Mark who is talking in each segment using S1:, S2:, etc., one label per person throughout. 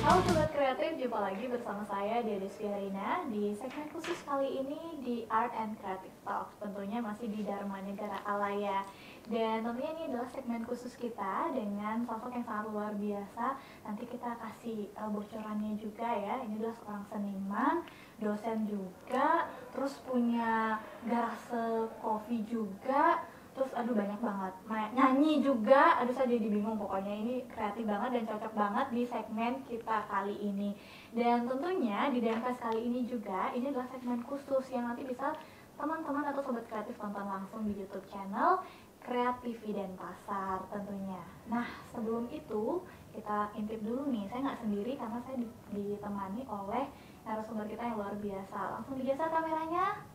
S1: Halo Sobat Kreatif, jumpa lagi bersama saya Dede Sfiarina di segmen khusus kali ini di Art and Creative Talk. Tentunya masih di Dharma Negara Alaya. Dan tentunya ini adalah segmen khusus kita dengan sosok yang sangat luar biasa. Nanti kita kasih bocorannya juga ya. Ini adalah seorang seniman, dosen juga, terus punya garase kopi juga. Terus aduh banyak banget, nyanyi juga, aduh saya jadi bingung pokoknya ini kreatif banget dan cocok banget di segmen kita kali ini. Dan tentunya di DMFest kali ini juga, ini adalah segmen khusus yang nanti bisa teman-teman atau sobat kreatif tonton langsung di YouTube channel Kreatif dan Pasar tentunya. Nah sebelum itu kita intip dulu nih, saya nggak sendiri karena saya ditemani oleh narasumber kita yang luar biasa. Langsung digeser kameranya.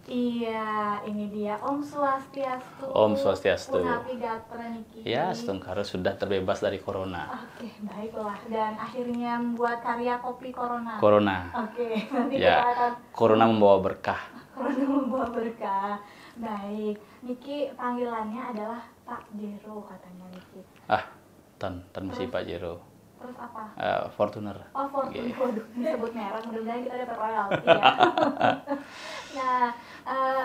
S1: Iya, ini dia Om Swastiastu.
S2: Om Swastiastu.
S1: Punapi Gatra Niki.
S2: Ya, Stungkaro sudah terbebas dari corona.
S1: Oke, baiklah. Dan akhirnya membuat karya kopi Corona.
S2: Corona.
S1: Oke, nanti
S2: Ya,
S1: kita akan
S2: corona membawa berkah.
S1: Corona membawa berkah. Baik, Niki panggilannya adalah Pak Jero katanya Niki.
S2: Tan mesti Pak Jero.
S1: Terus apa?
S2: Fortuner.
S1: Oh, Fortuner.
S2: Okay.
S1: Waduh, disebut merek, mudah-mudahan kita dapat royalti ya. Nah,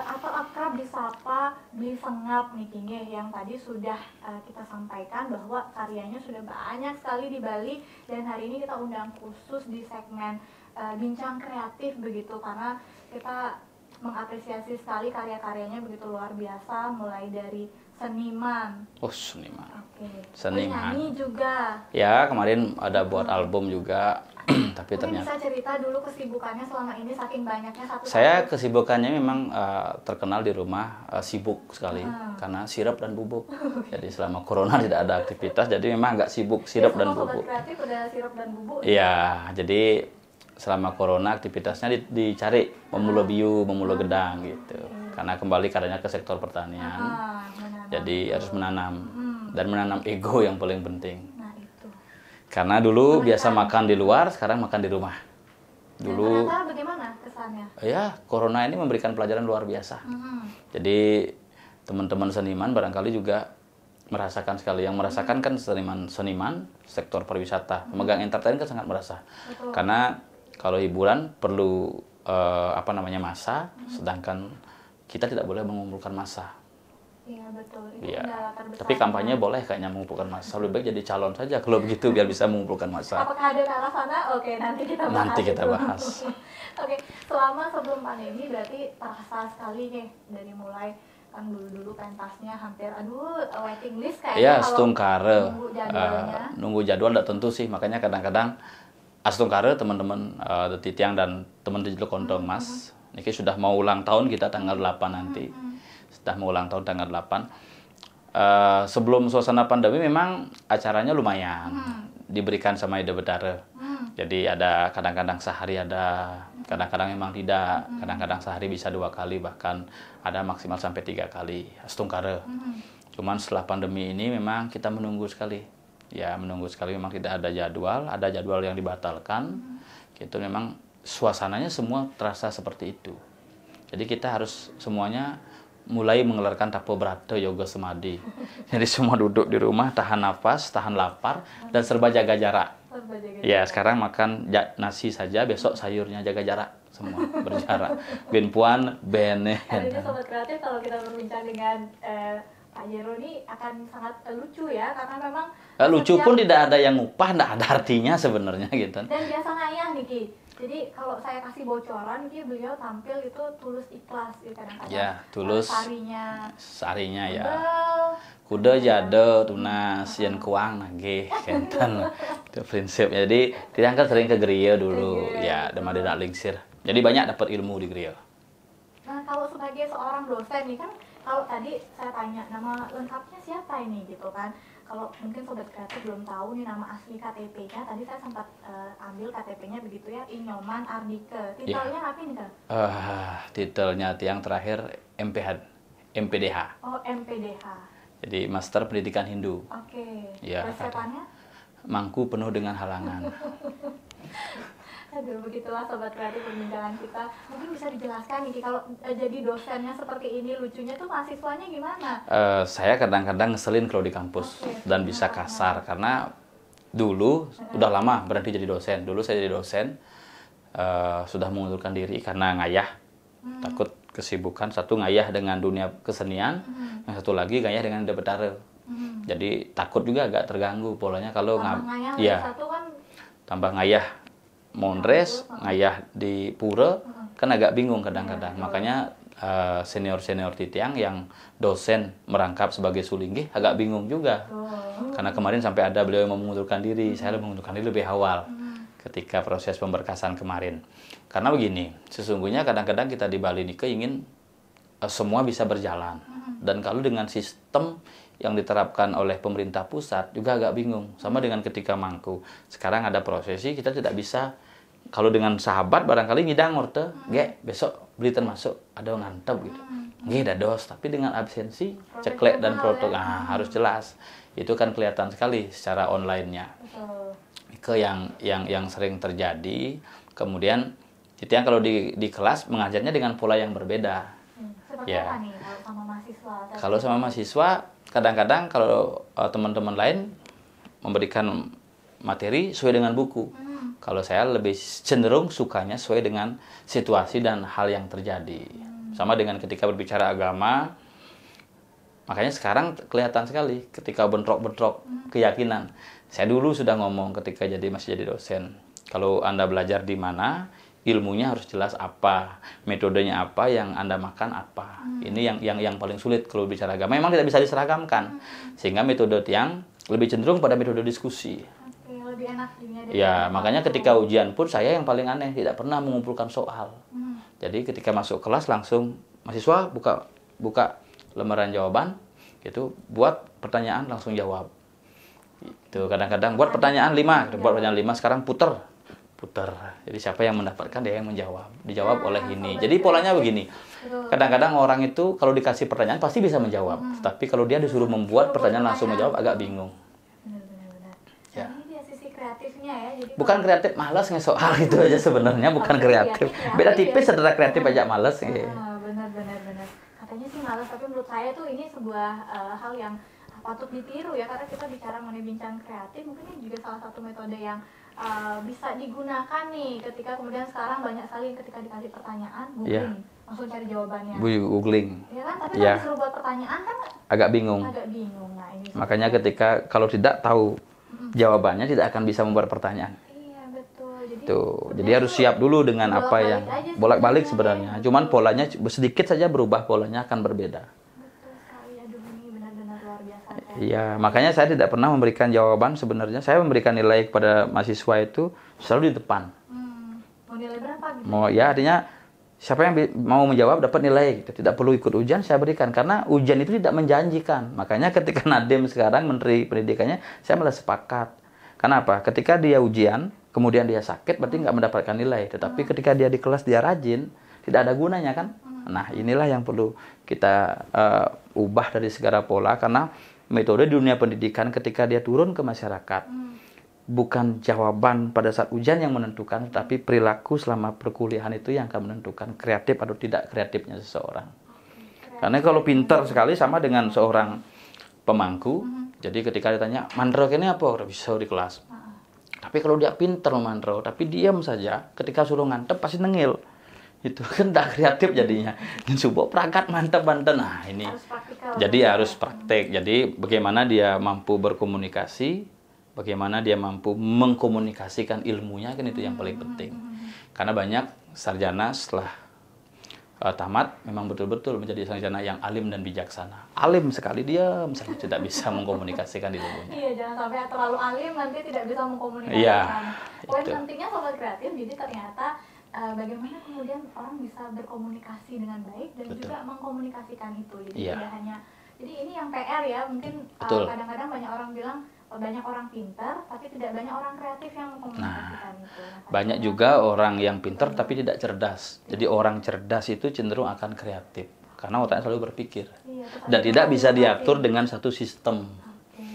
S1: atau akrab disapa Beli Sengap nih King yang tadi sudah kita sampaikan bahwa karyanya sudah banyak sekali di Bali, dan hari ini kita undang khusus di segmen Bincang Kreatif begitu, karena kita mengapresiasi sekali karya-karyanya begitu luar biasa, mulai dari seniman.
S2: Oh, seniman.
S1: Oke.
S2: Seniman.
S1: Nyanyi juga.
S2: Ya, kemarin ada buat album juga. Tapi
S1: Mungkin
S2: ternyata
S1: bisa cerita dulu kesibukannya selama ini, saking banyaknya satu.
S2: saya kesibukannya memang terkenal di rumah sibuk sekali karena sirap dan bubuk. Jadi selama corona tidak ada aktivitas, jadi memang agak sibuk sirap dan bubuk.
S1: Sobat kreatif udah sirap dan bubuk.
S2: Iya, jadi selama corona aktivitasnya dicari memulai biu, memulai gedang gitu. Karena kembali karenanya ke sektor pertanian. Jadi harus menanam dan menanam ego yang paling penting.
S1: Nah, itu.
S2: Karena dulu biasa makan di luar, sekarang makan di rumah. Dulu
S1: ternyata bagaimana kesannya?
S2: ya, corona ini memberikan pelajaran luar biasa. Jadi teman-teman seniman barangkali juga merasakan sekali. Yang merasakan kan seniman sektor pariwisata, pemegang entertain kan sangat merasa.
S1: Betul.
S2: Karena kalau hiburan perlu massa, sedangkan kita tidak boleh mengumpulkan massa.
S1: Iya, betul. Itu
S2: Iya.
S1: kendala terbesar.
S2: Tapi kampanye boleh kayaknya mengumpulkan massa. Lebih baik jadi calon saja kalau begitu biar bisa mengumpulkan massa.
S1: Apakah ada ke arah sana? Oke, nanti kita bahas.
S2: Nanti kita bahas.
S1: Oke, selama sebelum pandemi berarti terasa sekali nih dari mulai kan dulu pentasnya hampir waiting list kayaknya.
S2: Ya,
S1: kalau
S2: Stungkare.
S1: nunggu jadwalnya.
S2: Nunggu jadwal tidak tentu sih, makanya kadang-kadang Stungkare teman-teman Titiang dan teman di Kontong Mas. Niki sudah mau ulang tahun kita tanggal 8 nanti. Sudah mau ulang tahun tanggal 8. Sebelum suasana pandemi memang acaranya lumayan. Diberikan sama Ida Bedare. Jadi ada kadang-kadang sehari ada, kadang-kadang memang tidak. Kadang-kadang sehari bisa 2 kali, bahkan ada maksimal sampai 3 kali Stungkare. Cuman setelah pandemi ini memang kita menunggu sekali. Ya, menunggu sekali, memang tidak ada jadwal yang dibatalkan. Gitu memang suasananya semua terasa seperti itu. Jadi kita harus semuanya mulai mengeluarkan tapo brata yoga semadi. Jadi semua duduk di rumah, tahan nafas, tahan lapar, dan serba jaga jarak. Ya, sekarang makan nasi saja, besok sayurnya jaga jarak. Semua berjarak. Ben puan, bene.
S1: Hari ini Sobat Kreatif, kalau kita berbincang dengan Pak Jero ini akan sangat lucu ya, karena memang
S2: lucu pun tidak ada yang upah, tidak ada artinya sebenarnya gitu.
S1: Dan biasa ngayah nih Ki. Jadi kalau saya kasih bocoran, beliau tampil itu tulus ikhlas ya, kadang-kadang.
S2: Ya, tulus.
S1: Sarinya
S2: ya. Kuda jade tunas yen kuang nagih kenten. Itu prinsip. Jadi tidak kan sering ke gereja dulu. Ya, demade dak lingsir. Jadi banyak dapat ilmu di gereja.
S1: Nah, kalau sebagai seorang dosen nih kan, kalau tadi saya tanya nama lengkapnya siapa ini gitu kan. Kalau mungkin Sobat Kreatif belum tahu nih nama asli KTP-nya, tadi saya sempat ambil KTP-nya begitu ya, Inyoman Ardike. Titelnya apa nih Kak?
S2: Titelnya tiang terakhir MPDH.
S1: Oh, MPDH.
S2: Jadi Master Pendidikan Hindu.
S1: Oke.
S2: Ya,
S1: persiapannya?
S2: Mangku penuh dengan halangan.
S1: Aduh, begitulah Sobat Kreatif perbincangan kita. Mungkin bisa dijelaskan nih, kalau jadi dosennya seperti ini, lucunya tuh mahasiswanya gimana?
S2: Saya kadang-kadang ngeselin kalau di kampus dan bisa kasar karena Dulu udah lama berhenti jadi dosen. Dulu saya jadi dosen, sudah mengundurkan diri karena ngayah, takut kesibukan. Satu ngayah dengan dunia kesenian, yang satu lagi ngayah dengan dunia betara. Jadi takut juga agak terganggu polanya kalau ya tambah ngayah Mondres, ngayah di Pura, kan agak bingung kadang-kadang. Makanya senior-senior Titiang yang dosen merangkap sebagai sulinggih agak bingung juga. Karena kemarin sampai ada beliau yang mengundurkan diri, saya mengundurkan diri lebih awal ketika proses pemberkasan kemarin. Karena begini, sesungguhnya kadang-kadang kita di Bali Nike ingin semua bisa berjalan. Dan kalau dengan sistem yang diterapkan oleh pemerintah pusat juga agak bingung. Sama dengan ketika Mangku. Sekarang ada prosesi, kita tidak bisa, kalau dengan sahabat barangkali ngidang orte, besok belitan masuk, ada ngantep gitu. Dados, tapi dengan absensi, ceklek dan protokol, harus jelas. Itu kan kelihatan sekali secara online-nya. Ke yang sering terjadi. Kemudian itu yang kalau di kelas mengajarnya dengan pola yang berbeda.
S1: Apa nih kalau sama mahasiswa?
S2: Kalau sama mahasiswa, kadang-kadang kalau teman-teman lain memberikan materi sesuai dengan buku. Kalau saya lebih cenderung sukanya sesuai dengan situasi dan hal yang terjadi. Sama dengan ketika berbicara agama, makanya sekarang kelihatan sekali ketika bentrok-bentrok keyakinan. Saya dulu sudah ngomong ketika masih jadi dosen. Kalau Anda belajar di mana, ilmunya harus jelas apa, metodenya apa, yang Anda makan apa. Ini yang paling sulit kalau bicara agama. Memang tidak bisa diseragamkan. Sehingga metode yang lebih cenderung pada metode diskusi.
S1: Lebih enak
S2: ya, makanya ketika ujian pun saya yang paling aneh, tidak pernah mengumpulkan soal. Jadi ketika masuk kelas langsung mahasiswa buka lembaran jawaban, gitu, buat pertanyaan langsung jawab. Itu kadang-kadang buat pertanyaan 5, sekarang puter. Jadi siapa yang mendapatkan dia yang menjawab. Dijawab oleh ini. Jadi polanya begini. Kadang-kadang orang itu kalau dikasih pertanyaan pasti bisa menjawab. Tapi kalau dia disuruh membuat pertanyaan langsung menjawab agak bingung.
S1: Ya. Ini sisi kreatifnya ya. Jadi
S2: bukan kreatif, malas ngesoal itu aja sebenarnya, bukan kreatif. Beda tipis antara kreatif aja malas.
S1: Benar. Katanya sih malas, tapi menurut saya tuh ini sebuah hal yang patut ditiru ya, karena kita bicara mengenai bincang kreatif, mungkin ini juga salah satu metode yang bisa digunakan nih ketika kemudian sekarang banyak sekali ketika dikasih pertanyaan googling, langsung cari jawabannya.
S2: Googling.
S1: Ya kan, tapi kalau disuruh buat pertanyaan kan
S2: agak bingung. Nah, ini makanya ketika kalau tidak tahu jawabannya tidak akan bisa membuat pertanyaan.
S1: Iya, betul.
S2: Jadi harus siap dulu dengan apa yang bolak-balik sebenarnya. Cuman polanya sedikit saja berubah, polanya akan berbeda. Iya, makanya saya tidak pernah memberikan jawaban sebenarnya. Saya memberikan nilai kepada mahasiswa itu selalu di depan.
S1: Mau nilai berapa gitu?
S2: Artinya siapa yang mau menjawab dapat nilai gitu. Tidak perlu ikut ujian, saya berikan. Karena ujian itu tidak menjanjikan. Makanya ketika Nadiem sekarang, Menteri Pendidikannya, saya malah sepakat. Kenapa? Ketika dia ujian, kemudian dia sakit, berarti nggak mendapatkan nilai. Tetapi ketika dia di kelas, dia rajin, tidak ada gunanya kan? Nah, inilah yang perlu kita ubah dari segala pola. Karena metode di dunia pendidikan ketika dia turun ke masyarakat, bukan jawaban pada saat ujian yang menentukan, tapi perilaku selama perkuliahan itu yang akan menentukan kreatif atau tidak kreatifnya seseorang. Karena kalau pintar sekali sama dengan seorang pemangku, jadi ketika ditanya, mandro ini apa? Udah bisa di kelas. Tapi kalau dia pintar mandro, tapi diam saja, ketika suruh ngantep pasti nengil. Itu kan tidak kreatif jadinya. Dan subuh perangkat mantap. Nah ini. Harus praktek. Jadi bagaimana dia mampu berkomunikasi, bagaimana dia mampu mengkomunikasikan ilmunya, kan itu yang paling penting. Karena banyak sarjana setelah tamat memang betul-betul menjadi sarjana yang alim dan bijaksana. Alim sekali dia, misalnya tidak bisa mengkomunikasikan ilmunya.
S1: Iya, jangan sampai terlalu alim nanti tidak bisa mengkomunikasikan.
S2: Iya.
S1: Poin pentingnya sobat kreatif, jadi ternyata bagaimana kemudian orang bisa berkomunikasi dengan baik dan juga mengkomunikasikan itu. Jadi tidak hanya, jadi ini yang PR ya, mungkin kadang-kadang banyak orang bilang banyak orang pintar tapi tidak banyak orang kreatif yang mengkomunikasikan itu.
S2: Banyak juga orang yang pintar tapi tidak cerdas. Jadi orang cerdas itu cenderung akan kreatif karena otaknya selalu berpikir. Dan tidak bisa diatur dengan satu sistem.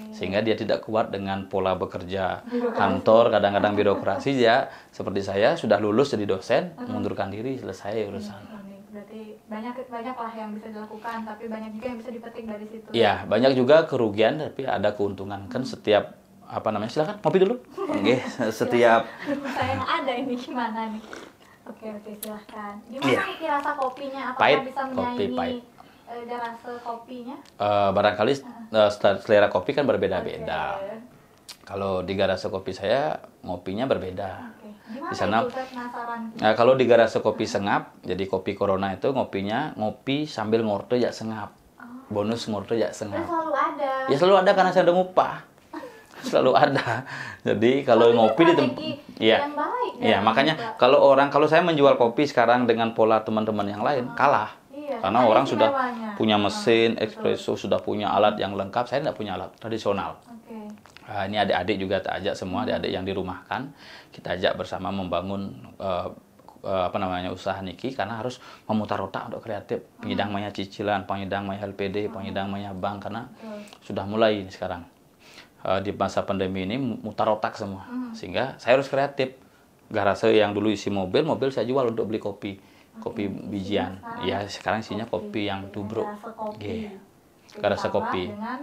S2: Sehingga dia tidak kuat dengan pola bekerja kantor, kadang-kadang birokrasi. Ya seperti saya sudah lulus jadi dosen, mengundurkan diri, selesai urusan.
S1: Berarti banyak lah yang bisa dilakukan, tapi banyak juga yang bisa dipetik dari situ.
S2: Iya, banyak juga kerugian tapi ada keuntungan. Kan setiap apa namanya, silakan ngopi dulu. Oke, setiap
S1: Saya nggak ada ini gimana nih. Oke, silahkan. Gimana
S2: Iya.
S1: nih rasa kopinya? Apakah
S2: Pahit,
S1: bisa
S2: kopi
S1: menyaingi
S2: pahit.
S1: rasa kopinya?
S2: Barangkali selera kopi kan berbeda-beda.
S1: Oke.
S2: Kalau di garase kopi saya ngopinya berbeda.
S1: Oke. Gimana
S2: Di sana
S1: itu? Saya penasaran.
S2: Nah, kalau di garase kopi Sengap, jadi kopi Corona itu ngopinya ngopi sambil ngorte ya Sengap. Bonus ngorte ya
S1: Itu
S2: Sengap.
S1: selalu ada.
S2: Ya selalu ada karena saya udah ngupah. Selalu ada. Jadi kalau
S1: Tapi
S2: ngopi di
S1: strategi yang baik.
S2: Iya,
S1: ya,
S2: makanya
S1: Mbak.
S2: kalau saya menjual kopi sekarang dengan pola teman-teman yang lain kalah.
S1: Iya,
S2: Karena
S1: ada
S2: orang sudah
S1: istimewanya.
S2: punya mesin,
S1: Betul.
S2: espresso, sudah punya alat yang lengkap. Saya tidak punya alat tradisional.
S1: Oke.
S2: Ini adik-adik juga tak ajak semua, adik-adik yang dirumahkan. Kita ajak bersama membangun apa namanya usaha niki karena harus memutar otak untuk kreatif. Pengidang maya cicilan, pengidang maya LPD, pengidang maya bank karena sudah mulai ini sekarang. Di masa pandemi ini mutar otak semua. Sehingga saya harus kreatif. Garase yang dulu isi mobil saya jual untuk beli kopi. Kopi bijian. Ya, sekarang isinya kopi yang tubruk.
S1: Garase kopi.
S2: Iya. Garase
S1: Ditambah
S2: kopi.
S1: dengan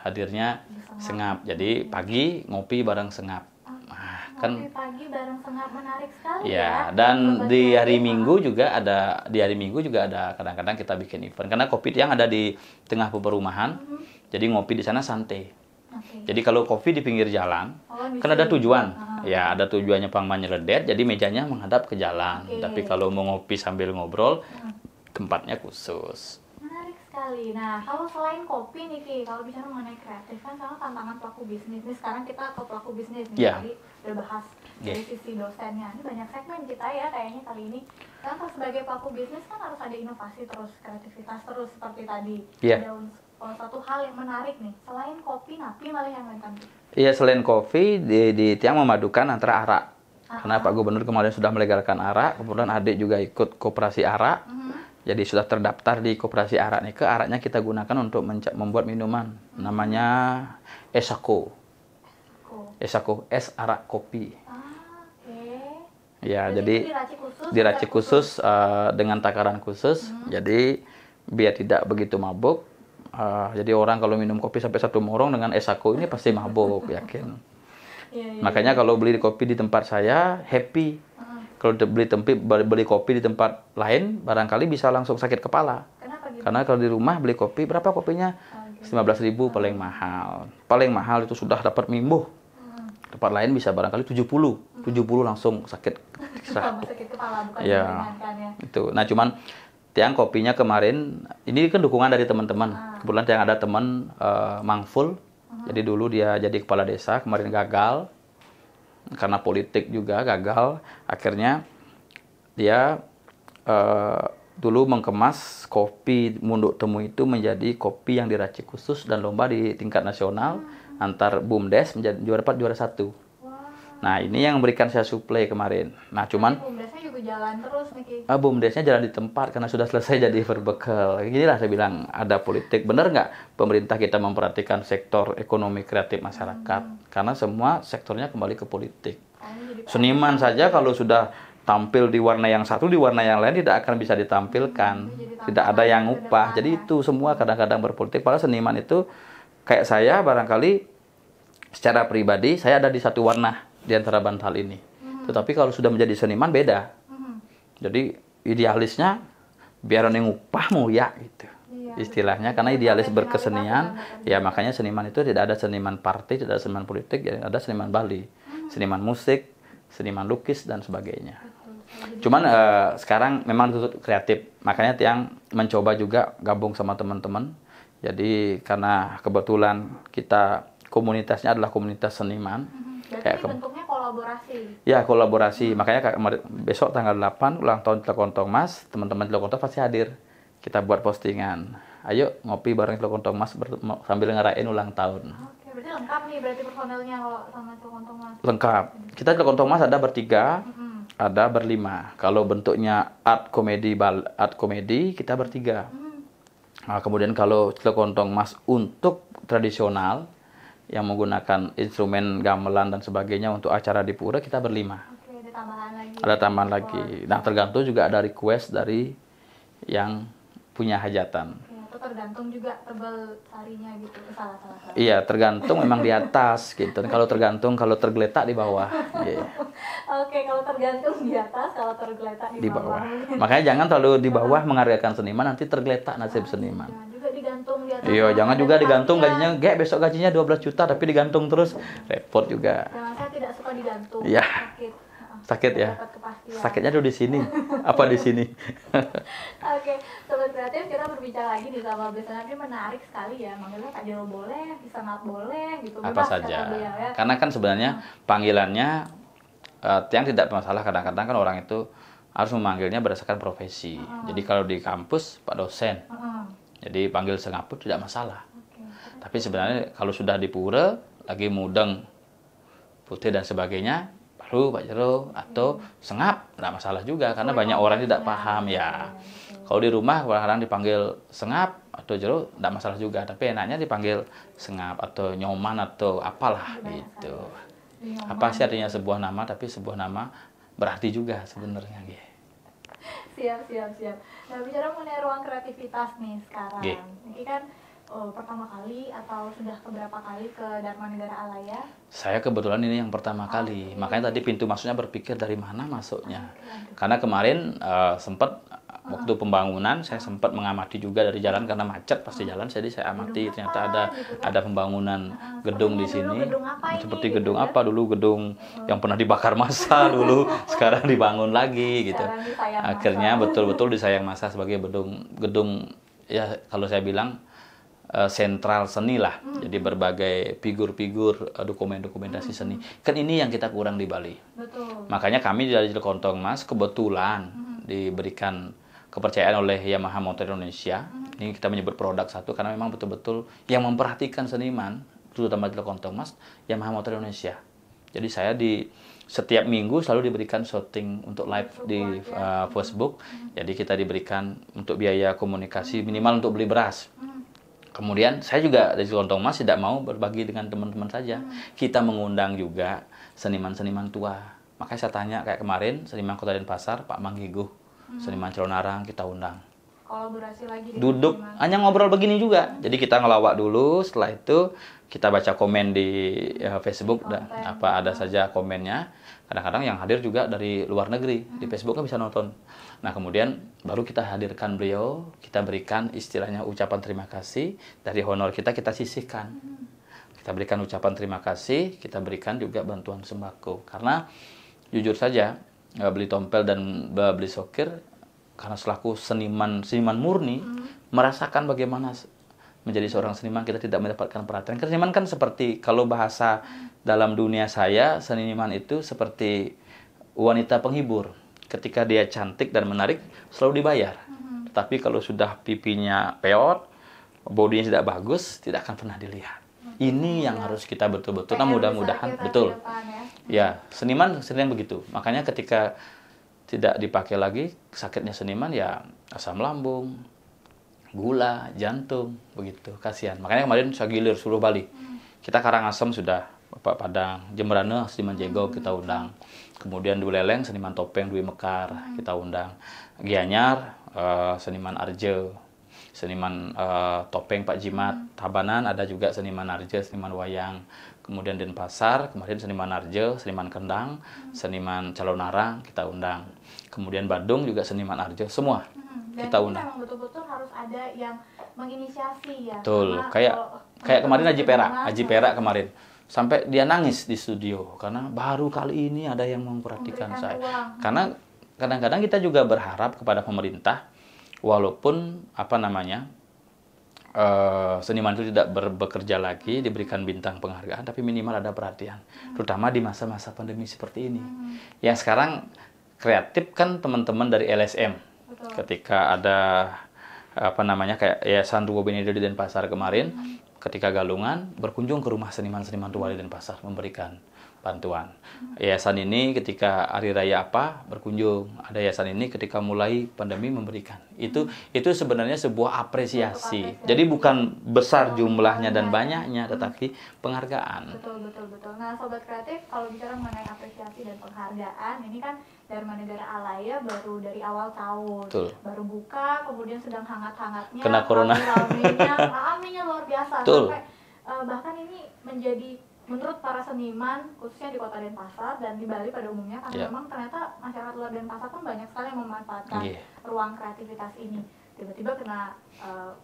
S2: Hadirnya Sengap. Jadi pagi ngopi bareng Sengap. Nah, kan
S1: ngopi pagi bareng Sengap, menarik sekali
S2: ya,
S1: ya.
S2: dan di hari
S1: Sobat
S2: Minggu juga ada kadang-kadang kita bikin event karena kopi yang ada di tengah perumahan. Jadi ngopi di sana santai.
S1: Oke.
S2: Jadi kalau kopi di pinggir jalan,
S1: bisa
S2: kan ada tujuan.
S1: Ah.
S2: Ya, ada tujuannya pangmanya ledet, jadi mejanya menghadap ke jalan.
S1: Oke.
S2: Tapi kalau mau ngopi sambil ngobrol, tempatnya khusus.
S1: Menarik sekali. Nah, kalau selain kopi nih Ki, kalau bicara mengenai kreatif kan sekarang tantangan pelaku bisnis. Nih sekarang kita ke pelaku bisnis nih.
S2: Iya.
S1: Tadi udah bahas dari sisi dosennya. Ini banyak segmen kita ya kayaknya kali ini. Kan kalau sebagai pelaku bisnis kan harus ada inovasi terus, kreativitas terus seperti tadi.
S2: Iya.
S1: Ada satu hal yang menarik nih. Selain kopi, napi malah yang lain kan?
S2: Iya, selain kopi, di Tiang memadukan antara arak. Karena Pak Gubernur kemarin sudah melegalkan arak, kemudian adik juga ikut koperasi arak. Jadi sudah terdaftar di koperasi arak nih. Araknya kita gunakan untuk membuat minuman. Namanya Esako. Esako, es arak kopi.
S1: Oke.
S2: Ya,
S1: Jadi
S2: jadi
S1: diracik
S2: diracik khusus dengan takaran khusus. Jadi biar tidak begitu mabuk. Jadi orang kalau minum kopi sampai 1 morong dengan Esako ini pasti mabuk, yakin.
S1: Iya.
S2: Makanya kalau beli kopi di tempat saya happy. Kalau beli kopi di tempat lain barangkali bisa langsung sakit kepala.
S1: Kenapa gitu?
S2: Karena kalau di rumah beli kopi berapa kopinya? 15.000 paling mahal. Paling mahal itu sudah dapat mimbuh. Tempat lain bisa barangkali 70 langsung sakit.
S1: Sakit kepala bukan
S2: Ya,
S1: meringankan ya.
S2: itu. Nah, cuman Tiang kopinya kemarin ini kan dukungan dari teman-teman. Kebetulan Tiang ada teman Mangful. Jadi dulu dia jadi kepala desa, kemarin gagal. Karena politik juga gagal. Akhirnya dia dulu mengemas kopi Munduk Temu itu menjadi kopi yang diracik khusus dan lomba di tingkat nasional antar BUMDes menjadi juara 1. Nah, ini yang memberikan saya suplai kemarin. Nah, cuman
S1: BUMDesnya juga jalan terus nih Ki.
S2: BUMDesnya jalan di tempat karena sudah selesai jadi berbekal. Inilah saya bilang ada politik. Benar nggak pemerintah kita memperhatikan sektor ekonomi kreatif masyarakat? Karena semua sektornya kembali ke politik. Seniman saja kalau sudah tampil di warna yang satu, di warna yang lain tidak akan bisa ditampilkan. Tidak ada yang upah. Jadi itu semua kadang-kadang berpolitik. Padahal seniman itu kayak saya barangkali secara pribadi saya ada di satu warna di antara bantal ini. Tetapi kalau sudah menjadi seniman beda. Jadi idealisnya biar yang upah mau ya gitu. Istilahnya karena idealis berkesenian, ya makanya seniman itu tidak ada seniman partai, tidak ada seniman politik, ya ada seniman Bali, seniman musik, seniman lukis dan sebagainya. Cuman sekarang memang tutup kreatif, makanya Tiang mencoba juga gabung sama teman-teman. Jadi karena kebetulan kita komunitasnya adalah komunitas seniman.
S1: Berarti bentuknya kolaborasi.
S2: Ya, kolaborasi. Makanya besok tanggal 8 ulang tahun Cilekontong Mas, teman-teman Cilekontong pasti hadir. Kita buat postingan. Ayo ngopi bareng Cilekontong Mas sambil ngerayain ulang tahun.
S1: Oke, berarti lengkap nih berarti personelnya kalau sama Cilekontong Mas.
S2: Lengkap. Kita Cilekontong Mas ada bertiga, ada berlima. Kalau bentuknya art komedi kita bertiga. Nah, kemudian kalau Cilekontong Mas untuk tradisional yang menggunakan instrumen gamelan dan sebagainya untuk acara di pura kita berlima.
S1: Oke, ada tambahan lagi.
S2: Ada tambahan lagi. Nah, tergantung juga ada request dari yang punya hajatan.
S1: Ya, itu tergantung juga tebal tarinya gitu. Salah.
S2: Iya, tergantung memang di atas gitu. Kalau tergantung, kalau tergeletak di bawah. Iya.
S1: Oke, kalau tergantung di atas, kalau tergeletak
S2: Di
S1: di
S2: bawah.
S1: bawah.
S2: Makanya jangan terlalu di bawah menghargakan seniman, nanti tergeletak nasib seniman.
S1: Jangan juga digantung di atas.
S2: Iya, jangan
S1: ada
S2: juga digantung
S1: kematian.
S2: gajinya, gak besok gajinya 12 juta tapi digantung terus, repot juga.
S1: Jangan, saya tidak suka digantung.
S2: Iya.
S1: Sakit.
S2: Sakit ya.
S1: Dapat kepastian.
S2: Sakitnya tuh di sini. Apa di sini?
S1: Oke, Sobat Kreatif, kita berbicara lagi di sama Besanar. Ini menarik sekali ya, manggilnya Kak Jero boleh, bisa nggak boleh, gitu.
S2: Apa
S1: Bebas
S2: saja.
S1: kata beliau, ya.
S2: Karena kan sebenarnya panggilannya yang tidak masalah, kadang-kadang kan orang itu harus memanggilnya berdasarkan profesi. Jadi kalau di kampus Pak dosen. Jadi panggil sengaput tidak masalah.
S1: Oke.
S2: Tapi sebenarnya kalau sudah di pura, lagi mudeng, putih dan sebagainya, baru Pak Jero atau sengap, tidak masalah juga karena banyak orang tidak paham ya. Kalau di rumah kadang-kadang dipanggil sengap atau Jero, tidak masalah juga. Tapi enaknya dipanggil sengap atau nyoman atau apalah gitu. Apa sih artinya sebuah nama? Tapi sebuah nama berarti juga sebenarnya.
S1: Siap. Nah, bicara mengenai ruang kreativitas nih sekarang.
S2: Oke.
S1: Ini kan pertama kali atau sudah keberapa kali ke Dharma Negara Alaya?
S2: Saya kebetulan ini yang pertama kali. Makanya tadi pintu masuknya berpikir dari mana masuknya. Karena kemarin sempat waktu pembangunan saya sempat mengamati juga dari jalan karena macet pasti jalan, jadi saya amati ternyata ada pembangunan gedung di sini. Seperti gedung apa dulu, gedung yang pernah dibakar massa dulu, sekarang dibangun lagi gitu. Akhirnya betul-betul disayang massa sebagai gedung ya kalau saya bilang sentral seni lah. Jadi berbagai figur-figur dokumentasi seni. Kan ini yang kita kurang di Bali.
S1: Betul.
S2: Makanya kami dari Jelokontong Mas kebetulan diberikan kepercayaan oleh Yamaha Motor Indonesia. Ini kita menyebut produk satu karena memang betul-betul yang memperhatikan seniman, terutama Jelokontong Mas, Yamaha Motor Indonesia. Jadi saya di setiap minggu selalu diberikan shooting untuk live di Facebook. Jadi kita diberikan untuk biaya komunikasi minimal untuk beli beras. Kemudian saya juga dari Jelokontong Mas tidak mau berbagi dengan teman-teman saja. Kita mengundang juga seniman-seniman tua. Makanya saya tanya kayak kemarin seniman Kota Denpasar, Pak Manggiguh, seniman Celonarang kita undang.
S1: Kolaborasi lagi.
S2: Duduk hanya ngobrol begini juga. Jadi kita ngelawak dulu, setelah itu kita baca komen di Facebook dan apa ada saja komennya. Kadang-kadang yang hadir juga dari luar negeri, di Facebook kan bisa nonton. Nah kemudian baru kita hadirkan beliau, kita berikan istilahnya ucapan terima kasih, dari honor kita sisihkan. Kita berikan ucapan terima kasih, kita berikan juga bantuan sembako. Karena jujur saja, beli tompel dan beli sokir, karena selaku seniman murni, merasakan bagaimana menjadi seorang seniman kita tidak mendapatkan perhatian. Karena seniman kan seperti, kalau bahasa dalam dunia saya, seniman itu seperti wanita penghibur. Ketika dia cantik dan menarik, selalu dibayar. Tapi kalau sudah pipinya peot, bodinya tidak bagus, tidak akan pernah dilihat. Ini yang harus kita betul-betul, nah mudah-mudahan, betul. Ya, seniman begitu. Makanya ketika tidak dipakai lagi, sakitnya seniman ya asam lambung, gula, jantung, begitu. Kasihan. Makanya kemarin saya gilir seluruh Bali. Kita Karangasem sudah, Bapak Padang, Jemberana, seniman Jego kita undang. Kemudian Dwi Leleng, seniman topeng Dwi Mekar, kita undang. Gianyar, seniman Arje, seniman topeng Pak Jimat. Tabanan ada juga seniman Arje, seniman wayang. Kemudian Denpasar, kemarin seniman Arje, seniman Kendang, seniman Celonarang, kita undang. Kemudian Badung juga seniman Arje, semua kita undang.
S1: Memang betul-betul harus ada yang menginisiasi ya.
S2: Betul, kayak kemarin Haji Perak kemarin. Sampai dia nangis di studio karena baru kali ini ada yang memperhatikan saya. Karena kadang-kadang kita juga berharap kepada pemerintah, walaupun seniman itu tidak bekerja lagi, diberikan bintang penghargaan, tapi minimal ada perhatian, terutama di masa-masa pandemi seperti ini. Yang sekarang kreatif kan teman-teman dari LSM.
S1: Betul.
S2: Ketika ada kayak Yayasan Ruwo Benedo di Denpasar kemarin. Ketika Galungan berkunjung ke rumah seniman-seniman tua di Denpasar, memberikan bantuan. Yayasan ini ketika hari raya apa berkunjung, ada yayasan ini ketika mulai pandemi memberikan. Itu sebenarnya sebuah apresiasi. Jadi bukan besar jumlahnya dan banyaknya, tetapi penghargaan.
S1: Betul. Nah, Sobat Kreatif, kalau bicara mengenai apresiasi dan penghargaan, ini kan Dharma Negara Alaya baru dari awal tahun.
S2: Betul.
S1: Baru buka, kemudian sedang hangat-hangatnya,
S2: Kena corona.
S1: rame-ramenya luar biasa.
S2: Betul.
S1: Sampai bahkan ini menjadi, menurut para seniman, khususnya di Kota Denpasar dan di Bali pada umumnya, karena memang ternyata masyarakat luar Denpasar kan banyak sekali yang memanfaatkan ruang kreativitas ini. Tiba-tiba kena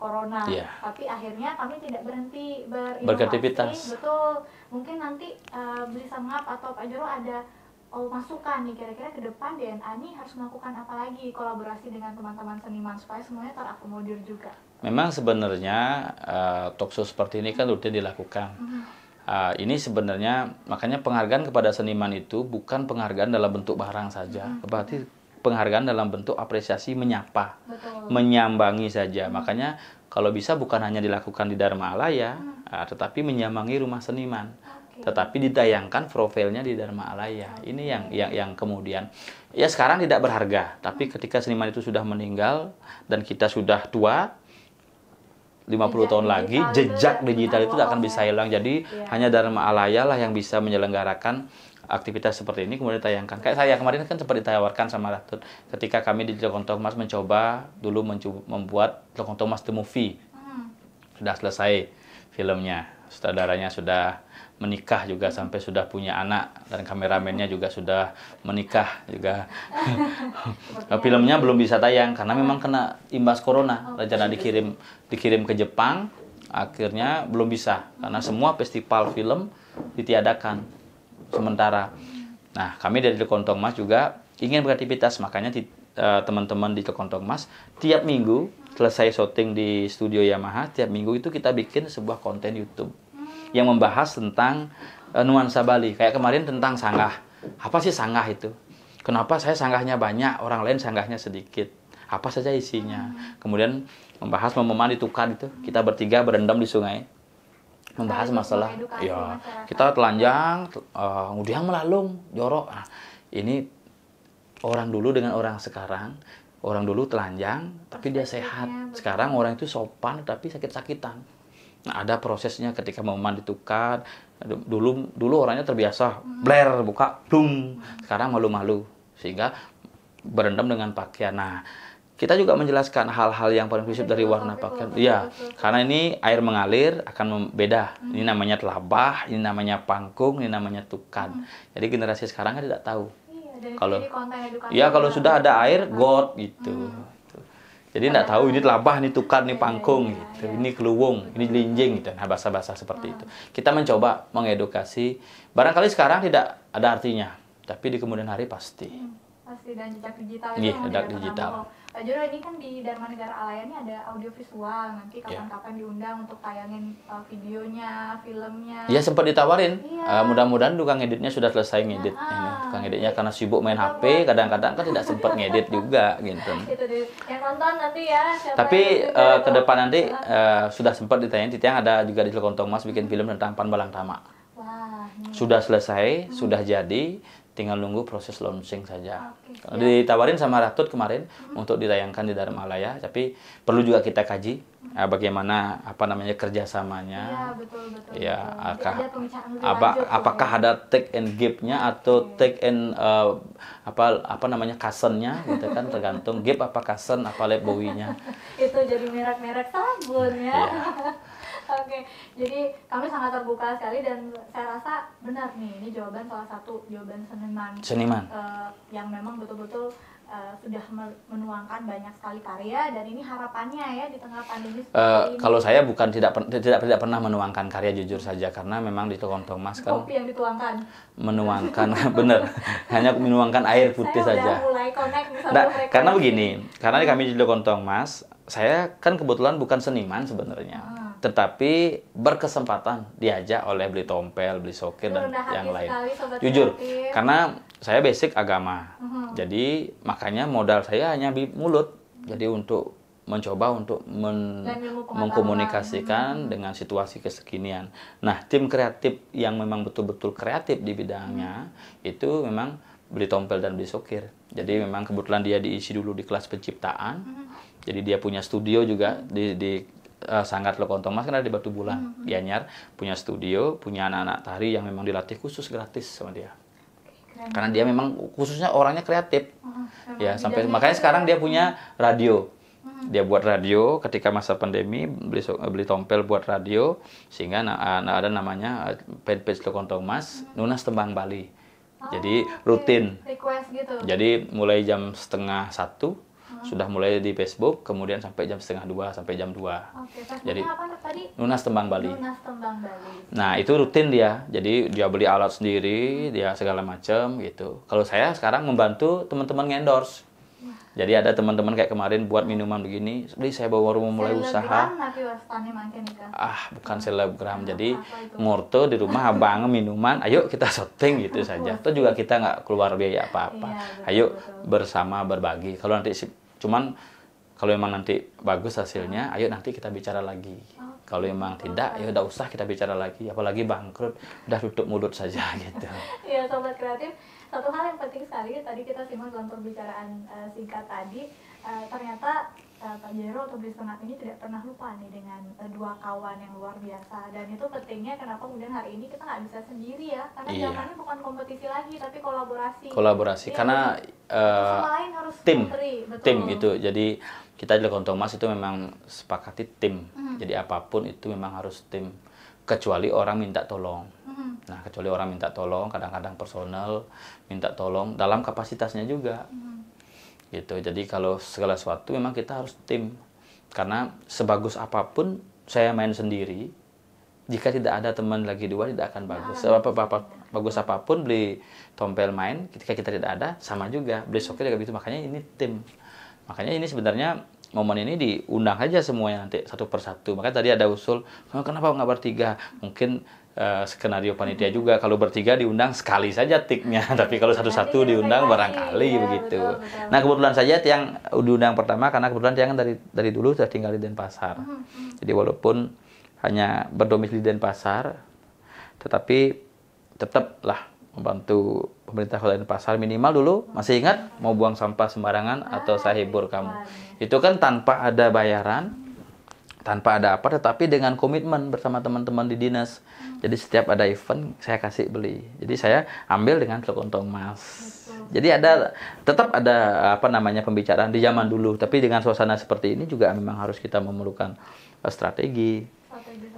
S1: corona, tapi akhirnya kami tidak berhenti berinovasi. Betul, mungkin nanti bisa Mengap atau Pak Joro ada masukan nih, kira-kira ke depan DNA ini harus melakukan apa lagi, kolaborasi dengan teman-teman seniman supaya semuanya terakomodir juga.
S2: Memang sebenarnya talk show seperti ini kan rutin dilakukan. Ini sebenarnya makanya penghargaan kepada seniman itu bukan penghargaan dalam bentuk barang saja, berarti penghargaan dalam bentuk apresiasi, menyapa, menyambangi saja. Makanya kalau bisa bukan hanya dilakukan di Dharma Alaya, tetapi menyambangi rumah seniman, tetapi ditayangkan profilnya di Dharma Alaya. Ini yang kemudian ya sekarang tidak berharga, tapi ketika seniman itu sudah meninggal dan kita sudah tua, 50 tahun lagi, jejak digital itu akan bisa hilang. Jadi hanya Dharma Alaya lah yang bisa menyelenggarakan aktivitas seperti ini, kemudian ditayangkan. Kayak saya kemarin kan sempat ditawarkan sama Ratut ketika kami di Lokontong Mas mencoba membuat Lokontong Mas The Movie. Sudah selesai filmnya, sutradaranya sudah menikah juga sampai sudah punya anak, dan kameramennya juga sudah menikah juga. Filmnya belum bisa tayang karena memang kena imbas corona. Rencana dikirim ke Jepang, akhirnya belum bisa karena semua festival film ditiadakan sementara. Nah, kami dari Lokontong Mas juga ingin beraktivitas, makanya teman-teman di Lokontong Mas tiap minggu selesai syuting di studio Yamaha, tiap minggu itu kita bikin sebuah konten YouTube yang membahas tentang nuansa Bali. Kayak kemarin tentang sanggah. Apa sih sanggah itu? Kenapa saya sanggahnya banyak, orang lain sanggahnya sedikit? Apa saja isinya? Kemudian membahas memandi tukar itu. Kita bertiga berendam di sungai. Membahas masalah, ya kita telanjang, kemudian melalung, jorok. Nah, ini orang dulu dengan orang sekarang. Orang dulu telanjang, tapi dia sehat. Sekarang orang itu sopan, tapi sakit-sakitan. Nah, ada prosesnya ketika mau mandi tukar. Dulu orangnya terbiasa, bler, buka, plung. Sekarang malu-malu, sehingga berendam dengan pakaian. Nah, kita juga menjelaskan hal-hal yang paling prinsip dari warna pakaian. Iya, karena ini air mengalir akan beda. Ini namanya telabah, ini namanya pangkung, ini namanya tukan. Jadi generasi sekarang kan tidak tahu. Kalau sudah ada air, got gitu. Jadi tidak tahu ini telabah, ini tukan, ini pangkung, gitu. Ini keluwung, ini linjing, gitu. Nah, bahasa-bahasa seperti itu. Kita mencoba mengedukasi. Barangkali sekarang tidak ada artinya, tapi di kemudian hari pasti.
S1: Pasti, dan jejak digital itu.
S2: Iya, jejak digital.
S1: Pak Joro, ini kan di Dharma Negara Alaya ini ada audiovisual. Nanti kapan-kapan diundang untuk tayangin videonya, filmnya.
S2: Iya, sempat ditawarin. Mudah-mudahan tukang editnya sudah selesai ngedit. Tukang editnya karena sibuk main HP, kadang-kadang kan tidak sempat ngedit juga gitu.
S1: Itu deh. Yang nonton nanti ya.
S2: Tapi ke depan nanti sudah sempat ditayang ada juga di Lokontong Mas bikin film tentang Panbalang Tama.
S1: Wah,
S2: sudah selesai, sudah jadi. Tinggal nunggu proses launching saja. Ditawarin sama Ratut kemarin untuk ditayangkan di Dharma Alaya, tapi perlu juga kita kaji bagaimana kerjasamanya.
S1: Iya, betul.
S2: Ya, apakah ada take and give-nya atau take and cousin-nya gitu kan, tergantung give apa cousin apa lab bowie-nya.
S1: Itu jadi merek-merek sabun ya. Oke, jadi kami sangat terbuka sekali dan saya rasa benar nih, ini salah satu jawaban seniman. Yang memang betul-betul sudah menuangkan banyak sekali karya, dan ini harapannya ya di tengah pandemi seperti ini.
S2: Kalau saya bukan tidak pernah menuangkan karya, jujur saja, karena memang di Lokontong Mas kan
S1: kopi yang dituangkan.
S2: Menuangkan benar, hanya menuangkan air putih
S1: saya
S2: saja.
S1: Udah mulai connect sama
S2: karena begini, karena kami di Lokontong Mas, saya kan kebetulan bukan seniman sebenarnya. Tetapi berkesempatan diajak oleh beli tompel, beli sokir, dan yang lain. Jujur, karena saya basic agama. Jadi makanya modal saya hanya mulut. Jadi untuk mencoba untuk mengkomunikasikan dengan situasi kekinian. Nah, tim kreatif yang memang betul-betul kreatif di bidangnya itu memang Beli Tompel dan Beli Sokir. Jadi memang kebetulan dia diisi dulu di kelas penciptaan. Jadi dia punya studio juga di Sanggar Lekontong Mas, kan ada di Batu Bulan, Gianyar, punya studio, punya anak-anak tari yang memang dilatih khusus gratis sama dia. Karena dia memang khususnya orangnya kreatif. Ya, sampai makanya sekarang dia punya radio. Dia buat radio ketika masa pandemi, Beli Tompel buat radio, sehingga ada namanya fanpage Lekontong Mas, Nunas Tembang Bali. Jadi rutin.
S1: Request gitu.
S2: Jadi mulai jam 12:30 sudah mulai di Facebook, kemudian sampai jam 1:30 sampai jam 2. Jadi
S1: apa tadi?
S2: Nunas Tembang Bali.
S1: Nunas Tembang Bali.
S2: Nah, itu rutin dia. Jadi dia beli alat sendiri, dia segala macam gitu. Kalau saya sekarang membantu teman-teman ngendorse. Jadi ada teman-teman kayak kemarin buat minuman begini, beli saya baru mau mulai usaha. Bukan selebgram. Jadi ngurto di rumah abang minuman, ayo kita syuting gitu saja. Itu juga kita nggak keluar biaya apa-apa. Ayo bersama berbagi. Kalau nanti cuman kalau memang nanti bagus hasilnya, ayo nanti kita bicara lagi. Kalau memang tidak, ya udah usah kita bicara lagi. Apalagi bangkrut, udah tutup mulut saja gitu.
S1: Iya, Sobat Kreatif. Satu hal yang penting sekali, tadi kita simak dalam pembicaraan singkat tadi, ternyata Pak Jero atau Beli Sengat ini tidak pernah lupa nih dengan dua kawan yang luar biasa. Dan itu pentingnya kenapa kemudian hari ini kita nggak bisa sendiri ya, karena zamannya bukan kompetisi lagi, tapi kolaborasi.
S2: Kolaborasi, karena
S1: lain harus
S2: tim itu. Jadi kita di Lekontong Mas itu memang sepakati tim. Jadi apapun itu memang harus tim. Kecuali orang minta tolong. Nah, kecuali orang minta tolong, kadang-kadang personel minta tolong dalam kapasitasnya juga. Gitu. Jadi kalau segala sesuatu memang kita harus tim. Karena sebagus apapun saya main sendiri, jika tidak ada teman lagi dua tidak akan bagus. Bagus apapun Beli Tompel main, ketika kita tidak ada sama juga. Beli Sokir juga begitu. Makanya ini tim. Makanya ini sebenarnya momen ini diundang aja semuanya nanti satu persatu. Makanya tadi ada usul, kenapa nggak bertiga? Mungkin skenario panitia juga, kalau bertiga diundang sekali saja tiknya, tapi kalau satu-satu diundang barangkali begitu. Betul. Nah, kebetulan saja yang diundang pertama karena kebetulan dia kan dari dulu sudah tinggal di Denpasar. Jadi walaupun hanya berdomisili di Denpasar, tetapi tetaplah membantu pemerintah Kota Denpasar minimal dulu. Masih ingat mau buang sampah sembarangan atau saya hibur kamu? Itu kan tanpa ada bayaran, tanpa ada apa, tetapi dengan komitmen bersama teman-teman di dinas. Jadi setiap ada event saya kasih beli. Jadi saya ambil dengan Lekontong Mas. Jadi tetap ada pembicaraan di zaman dulu, tapi dengan suasana seperti ini juga memang harus kita memerlukan strategi.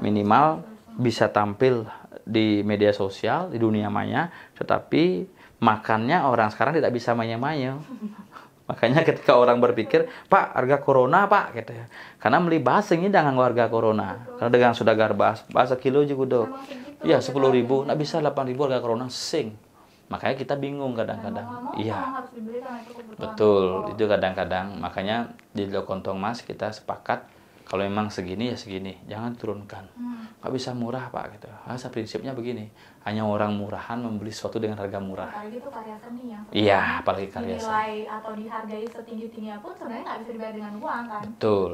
S2: Minimal bisa tampil di media sosial, di dunia maya, tetapi makannya orang sekarang tidak bisa maya-maya. Makanya ketika orang berpikir, Pak, harga corona, Pak, gitu ya. Karena beli bahas ini dengan harga corona. Karena dengan sudah bahasa kilo juga udah. Ya, 10.000, nggak bisa 8.000 harga corona, sing. Makanya kita bingung kadang-kadang. Iya. Betul, itu kadang-kadang. Makanya di Lekontong Mas kita sepakat kalau memang segini ya segini, jangan turunkan. Nggak bisa murah, Pak, gitu. Prinsipnya begini, hanya orang murahan membeli sesuatu dengan harga murah.
S1: Apalagi itu karya seni ya.
S2: Iya, apalagi karya seni.
S1: Dinilai atau dihargai setinggi-tingginya pun sebenarnya nggak bisa dibayar dengan uang kan.
S2: Betul.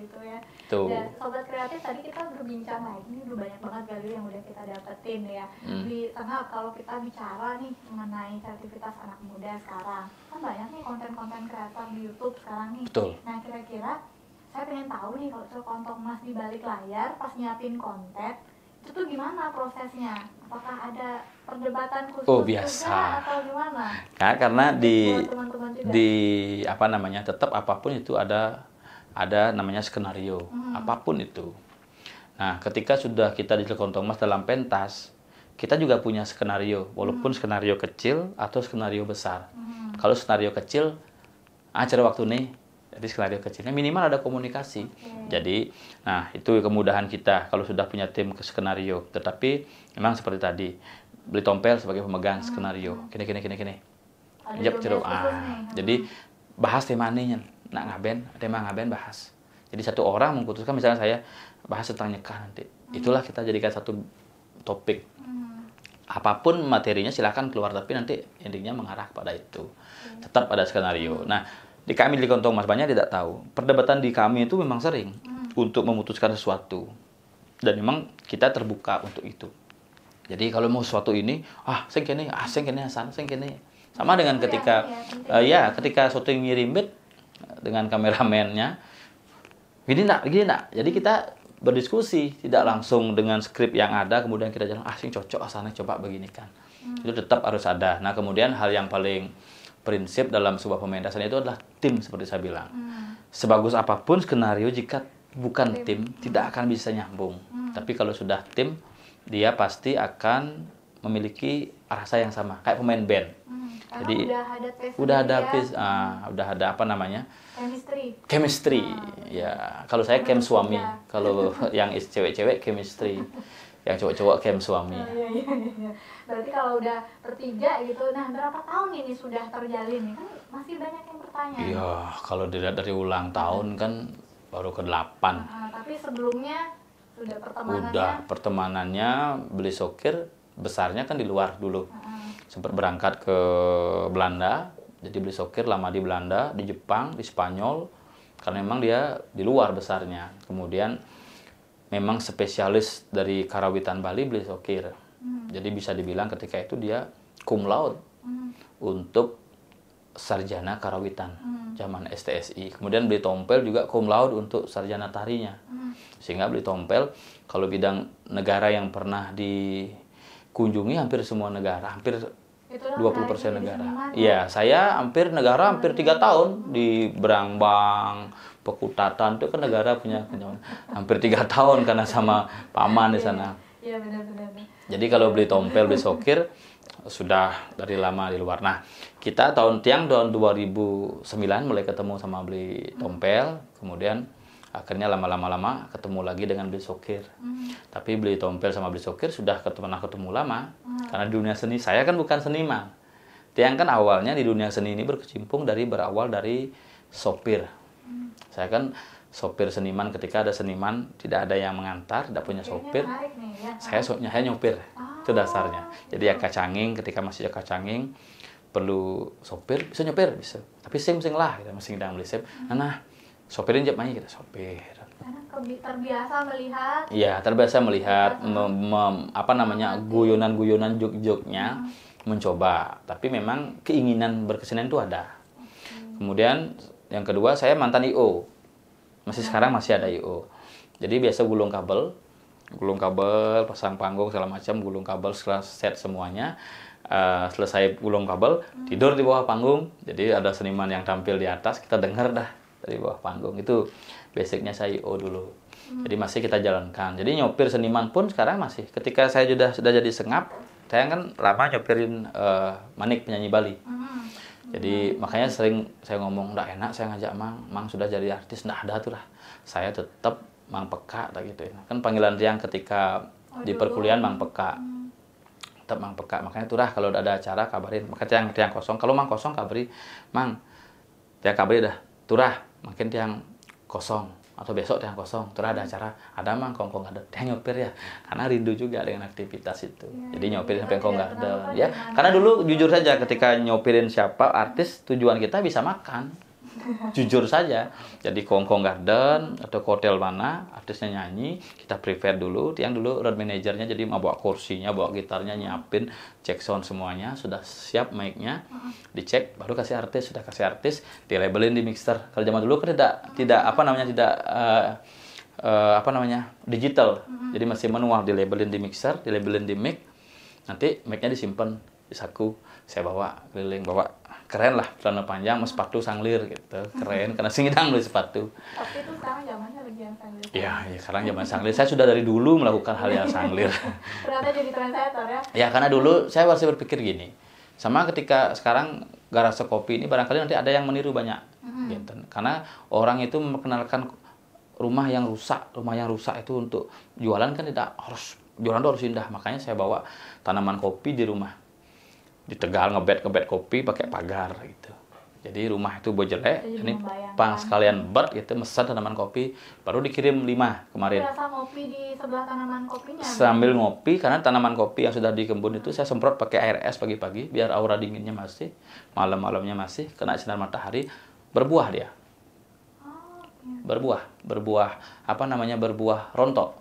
S1: Itu ya.
S2: Betul.
S1: Dan Sobat Kreatif tadi kita berbincang lagi, ini udah banyak banget value yang udah kita dapetin ya. Di tengah kalau kita bicara nih mengenai kreativitas anak muda sekarang, kan banyak nih konten-konten kreator di YouTube sekarang nih.
S2: Betul.
S1: Nah, kira-kira saya pengen tahu nih kalau Lekontong Mas di balik layar pas nyiapin konten itu tuh gimana prosesnya? Apakah ada perdebatan khusus
S2: biasa
S1: juga atau gimana?
S2: Nah, karena
S1: teman-teman juga.
S2: tetap apapun itu ada namanya skenario, apapun itu. Nah, ketika sudah kita di Lekontong Mas dalam pentas, kita juga punya skenario, walaupun skenario kecil atau skenario besar. Kalau skenario kecil, acara waktu nih. Jadi skenario kecilnya minimal ada komunikasi. Jadi, nah itu kemudahan kita kalau sudah punya tim ke skenario. Tetapi memang seperti tadi, Beli Tompel sebagai pemegang skenario. Kini. Jadi bahas tema ininya. Nak tema ngaben bahas. Jadi satu orang memutuskan, misalnya saya bahas tentang nikah nanti. Itulah kita jadikan satu topik. Apapun materinya silakan keluar, tapi nanti endingnya mengarah pada itu. Tetap ada skenario. Nah, di kami di Kontong Mas banyak tidak tahu. Perdebatan di kami itu memang sering untuk memutuskan sesuatu. Dan memang kita terbuka untuk itu. Jadi kalau mau sesuatu ini, sing kene, sana, sing kene. Sama dengan ketika ketika syuting Mirimbit dengan kameramennya, gini nak. Jadi kita berdiskusi, tidak langsung dengan skrip yang ada, kemudian kita jalan, sing cocok, sana coba begini kan. Itu tetap harus ada. Nah, kemudian hal yang paling prinsip dalam sebuah pementasan itu adalah tim, seperti saya bilang. Sebagus apapun skenario, jika bukan tim tidak akan bisa nyambung. Tapi kalau sudah tim, dia pasti akan memiliki rasa yang sama, kayak pemain band. Jadi udah ada apa namanya? Chemistry. Ya, kalau saya chem suami, kalau yang cewek-cewek chemistry, yang cowok-cowok chem suami.
S1: Iya. Berarti kalau udah bertiga gitu, nah berapa tahun ini sudah terjalin nih? Kan masih banyak yang bertanya.
S2: Iya, kalau dilihat dari ulang tahun kan baru ke-8.
S1: Tapi sebelumnya sudah pertemanannya?
S2: Udah, pertemanannya beli sokir besarnya kan di luar dulu. Sempat berangkat ke Belanda, jadi beli sokir lama di Belanda, di Jepang, di Spanyol, karena memang dia di luar besarnya. Kemudian memang spesialis dari karawitan Bali beli sokir. Jadi bisa dibilang ketika itu dia cum laude untuk sarjana karawitan zaman STSI. Kemudian beli tompel juga cum laude untuk sarjana tarinya. Sehingga beli tompel kalau bidang negara yang pernah dikunjungi hampir semua negara, hampir 20% negara. Iya, saya hampir 3 tahun di Berangbang, Pekutatan, itu kan negara punya hampir 3 tahun karena sama paman di sana.
S1: Iya, benar.
S2: Jadi kalau beli tompel, beli sokir sudah dari lama di luar. Nah, kita tahun 2009 mulai ketemu sama beli tompel, kemudian akhirnya lama ketemu lagi dengan beli sokir. Tapi beli tompel sama beli sokir sudah ketemu lama. Karena di dunia seni, saya kan bukan seniman. Tiang kan awalnya di dunia seni ini berawal dari sopir. Saya kan sopir seniman, ketika ada seniman tidak ada yang mengantar, tidak punya sopir. Saya nyopir. Itu dasarnya. Jadi ya kacanging, ketika masih kacanging perlu sopir, bisa nyopir, bisa. Tapi sing lah, kita masih sedang beli sip. Nah, sopirin jep main kita sopir.
S1: Karena terbiasa melihat.
S2: Iya, terbiasa melihat guyonan jok-joknya, mencoba. Tapi memang keinginan berkesenian itu ada. Kemudian yang kedua, saya mantan IO. Sekarang masih ada IO. Jadi biasa gulung kabel, pasang panggung segala macam, gulung kabel setelah set semuanya. Selesai gulung kabel, tidur di bawah panggung. Jadi ada seniman yang tampil di atas, kita dengar dah dari bawah panggung. Itu basicnya saya IO dulu. Jadi masih kita jalankan. Jadi nyopir seniman pun sekarang masih. Ketika saya sudah jadi sengap, saya kan lama nyopirin Manik, penyanyi Bali. Jadi makanya sering saya ngomong, nggak enak saya ngajak Mang sudah jadi artis, nggak ada tuh lah. Saya tetap Mang Peka gitu ya. Kan panggilan Tiang ketika di perkuliahan Mang Peka. Tetap Mang Peka. Makanya tuh lah kalau ada acara kabarin. Makanya Tiang kosong. Kalau Mang kosong kabari, Mang Tiang kabari dah. Turah, makin Tiang kosong. Atau besok Tiang kosong. Turah ada acara. Ada Mang, kongkong ada. Tiang nyopir ya. Karena rindu juga dengan aktivitas itu. Jadi nyopirin sampai kongkong ada. Ya, karena dulu jujur saja ketika nyopirin siapa artis, tujuan kita bisa makan. Jujur saja. Jadi Kongkong Garden atau hotel mana artisnya nyanyi, kita prepare dulu. Tiang dulu road manajernya, jadi mau bawa kursinya, bawa gitarnya, nyiapin, cek sound semuanya, sudah siap mic-nya, dicek, baru kasih artis. Sudah kasih artis, dilabelin di mixer. Kalau zaman dulu kan tidak digital. Jadi masih manual, dilabelin di mixer, dilabelin di mic. Nanti mic-nya disimpan di saku. Saya bawa keliling, keren lah, celana panjang, sepatu sanglir gitu, keren karena singidang beli sepatu.
S1: Tapi itu sekarang zamannya lagi yang sanglir.
S2: Iya, sekarang zaman sanglir. Saya sudah dari dulu melakukan hal yang sanglir.
S1: Ternyata jadi trendsetter ya?
S2: Ya, karena dulu saya masih berpikir gini, sama ketika sekarang garasi kopi ini barangkali nanti ada yang meniru banyak, gitu. Karena orang itu memperkenalkan rumah yang rusak itu untuk jualan kan tidak harus, jualan itu harus indah. Makanya saya bawa tanaman kopi di rumah. Di Tegal ngebet kopi pakai pagar gitu. Jadi rumah itu jelek, ini pang sekalian bird gitu, mesen tanaman kopi, baru dikirim 5 kemarin.
S1: Rasa ngopi di sebelah tanaman kopinya.
S2: Sambil ngopi, karena tanaman kopi yang sudah di kebun itu saya semprot pakai air es pagi-pagi biar aura dinginnya masih, malam-malamnya masih kena sinar matahari, berbuah dia.
S1: Oh, oke.
S2: Berbuah apa namanya, berbuah rontok.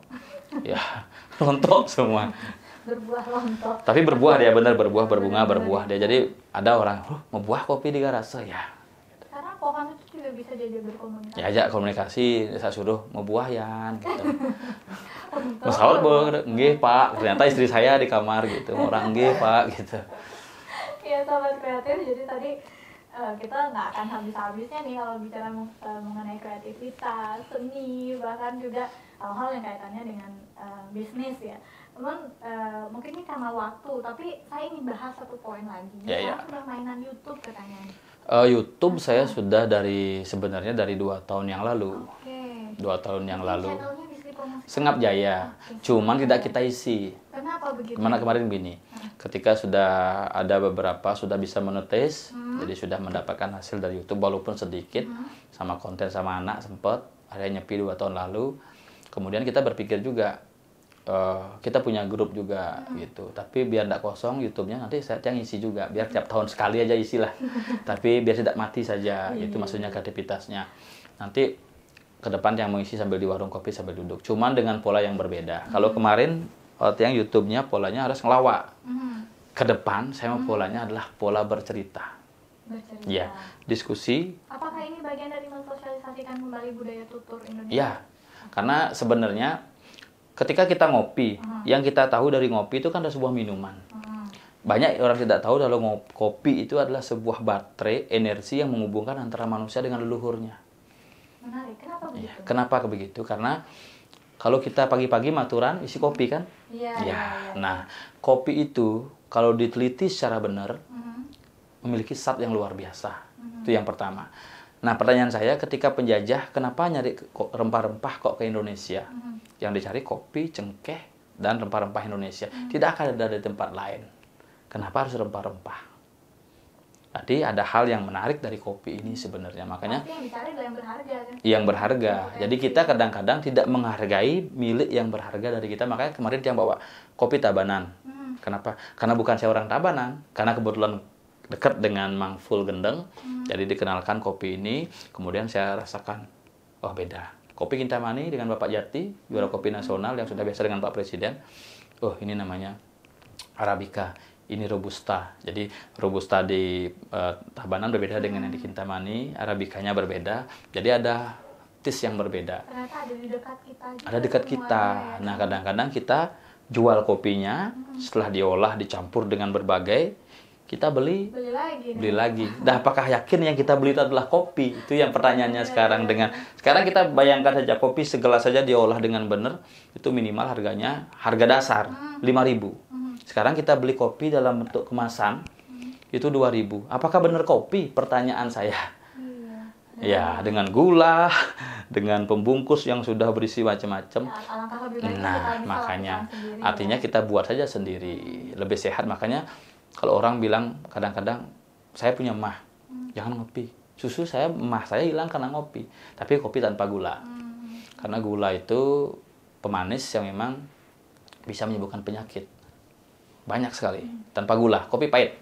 S2: Ya, rontok semua.
S1: Berbuah lontok.
S2: Tapi berbuah dia, benar berbuah, berbunga, berbuah dia. Jadi ada orang, mau buah kopi di garase ya.
S1: Karena pohon itu juga bisa diajak berkomunikasi.
S2: Ya ajak komunikasi, saya suruh mau buah yan gitu. Mau sahur nggih Pak, ternyata istri saya di kamar gitu. Orang nggih Pak gitu.
S1: Ya sobat kreatif, jadi tadi kita nggak akan habis-habisnya nih kalau bicara mengenai kreativitas, seni, bahkan juga hal-hal yang kaitannya dengan bisnis ya. Teman, mungkin ini karena waktu, tapi saya ingin bahas satu poin lagi.
S2: Ya.
S1: Sudah mainan YouTube katanya.
S2: YouTube saya sudah sebenarnya dari 2 tahun yang lalu.
S1: Oke.
S2: 2 tahun yang lalu.
S1: Channelnya bisa dipromosikan.
S2: Sengap Jaya. Cuman tidak kita isi.
S1: Kenapa begitu?
S2: Kemarin gini, ketika sudah ada beberapa sudah bisa monetis, jadi sudah mendapatkan hasil dari YouTube walaupun sedikit, sama konten sama anak sempet, ada yang nyepi 2 tahun lalu. Kemudian kita berpikir juga, kita punya grup juga gitu, tapi biar tidak kosong YouTube-nya nanti saya yang isi juga, biar tiap tahun sekali aja isilah, tapi biar tidak mati saja, itu maksudnya kreativitasnya. Nanti ke depan yang mengisi sambil di warung kopi sambil duduk, cuman dengan pola yang berbeda. Kalau kemarin yang YouTube-nya polanya harus ngelawak, ke depan saya mau polanya adalah pola bercerita. Ya, diskusi.
S1: Apakah ini bagian dari mensosialisasikan kembali budaya tutur Indonesia?
S2: Ya, karena sebenarnya ketika kita ngopi, yang kita tahu dari ngopi itu kan ada sebuah minuman. Banyak orang tidak tahu kalau kopi itu adalah sebuah baterai energi yang menghubungkan antara manusia dengan leluhurnya.
S1: Menarik, kenapa begitu?
S2: Ya, kenapa begitu? Karena kalau kita pagi-pagi maturan isi kopi kan?
S1: Iya.
S2: Nah, kopi itu kalau diteliti secara benar memiliki zat yang luar biasa. Itu yang pertama. Nah, pertanyaan saya ketika penjajah, kenapa nyari rempah-rempah kok ke Indonesia? Yang dicari kopi, cengkeh, dan rempah-rempah Indonesia. Tidak akan ada di tempat lain. Kenapa harus rempah-rempah? Tadi ada hal yang menarik dari kopi ini sebenarnya. Makanya
S1: yang dicari adalah yang berharga kan?
S2: Yang berharga. Jadi kita kadang-kadang tidak menghargai milik yang berharga dari kita. Makanya kemarin yang bawa kopi Tabanan. Kenapa? Karena bukan saya orang Tabanan. Karena kebetulan dekat dengan Mang Ful Gendeng. Jadi dikenalkan kopi ini. Kemudian saya rasakan, oh beda. Kopi Kintamani dengan Bapak Jati, juara kopi nasional yang sudah biasa dengan Pak Presiden. Oh ini namanya Arabica. Ini Robusta. Jadi Robusta di Tabanan berbeda dengan yang di Kintamani. Arabicanya berbeda. Jadi ada taste yang berbeda.
S1: Ternyata ada di dekat kita juga.
S2: Ada dekat kita.
S1: Ya.
S2: Nah kadang-kadang kita jual kopinya, setelah diolah dicampur dengan berbagai, kita beli lagi. Nah, apakah yakin yang kita beli itu adalah kopi? Itu yang pertanyaannya sekarang. Sekarang kita bayangkan saja kopi segelas saja diolah dengan benar, itu minimal harganya harga dasar 5.000. Sekarang kita beli kopi dalam bentuk kemasan itu 2.000. Apakah benar kopi? Pertanyaan saya. Ya, dengan gula, dengan pembungkus yang sudah berisi macam-macam. Nah, makanya artinya kita buat saja sendiri, lebih sehat. Makanya kalau orang bilang kadang-kadang saya punya mah, jangan ngopi. Susu saya, mah saya hilang karena ngopi. Tapi kopi tanpa gula. Karena gula itu pemanis yang memang bisa menyebabkan penyakit. Banyak sekali. Tanpa gula, kopi pahit.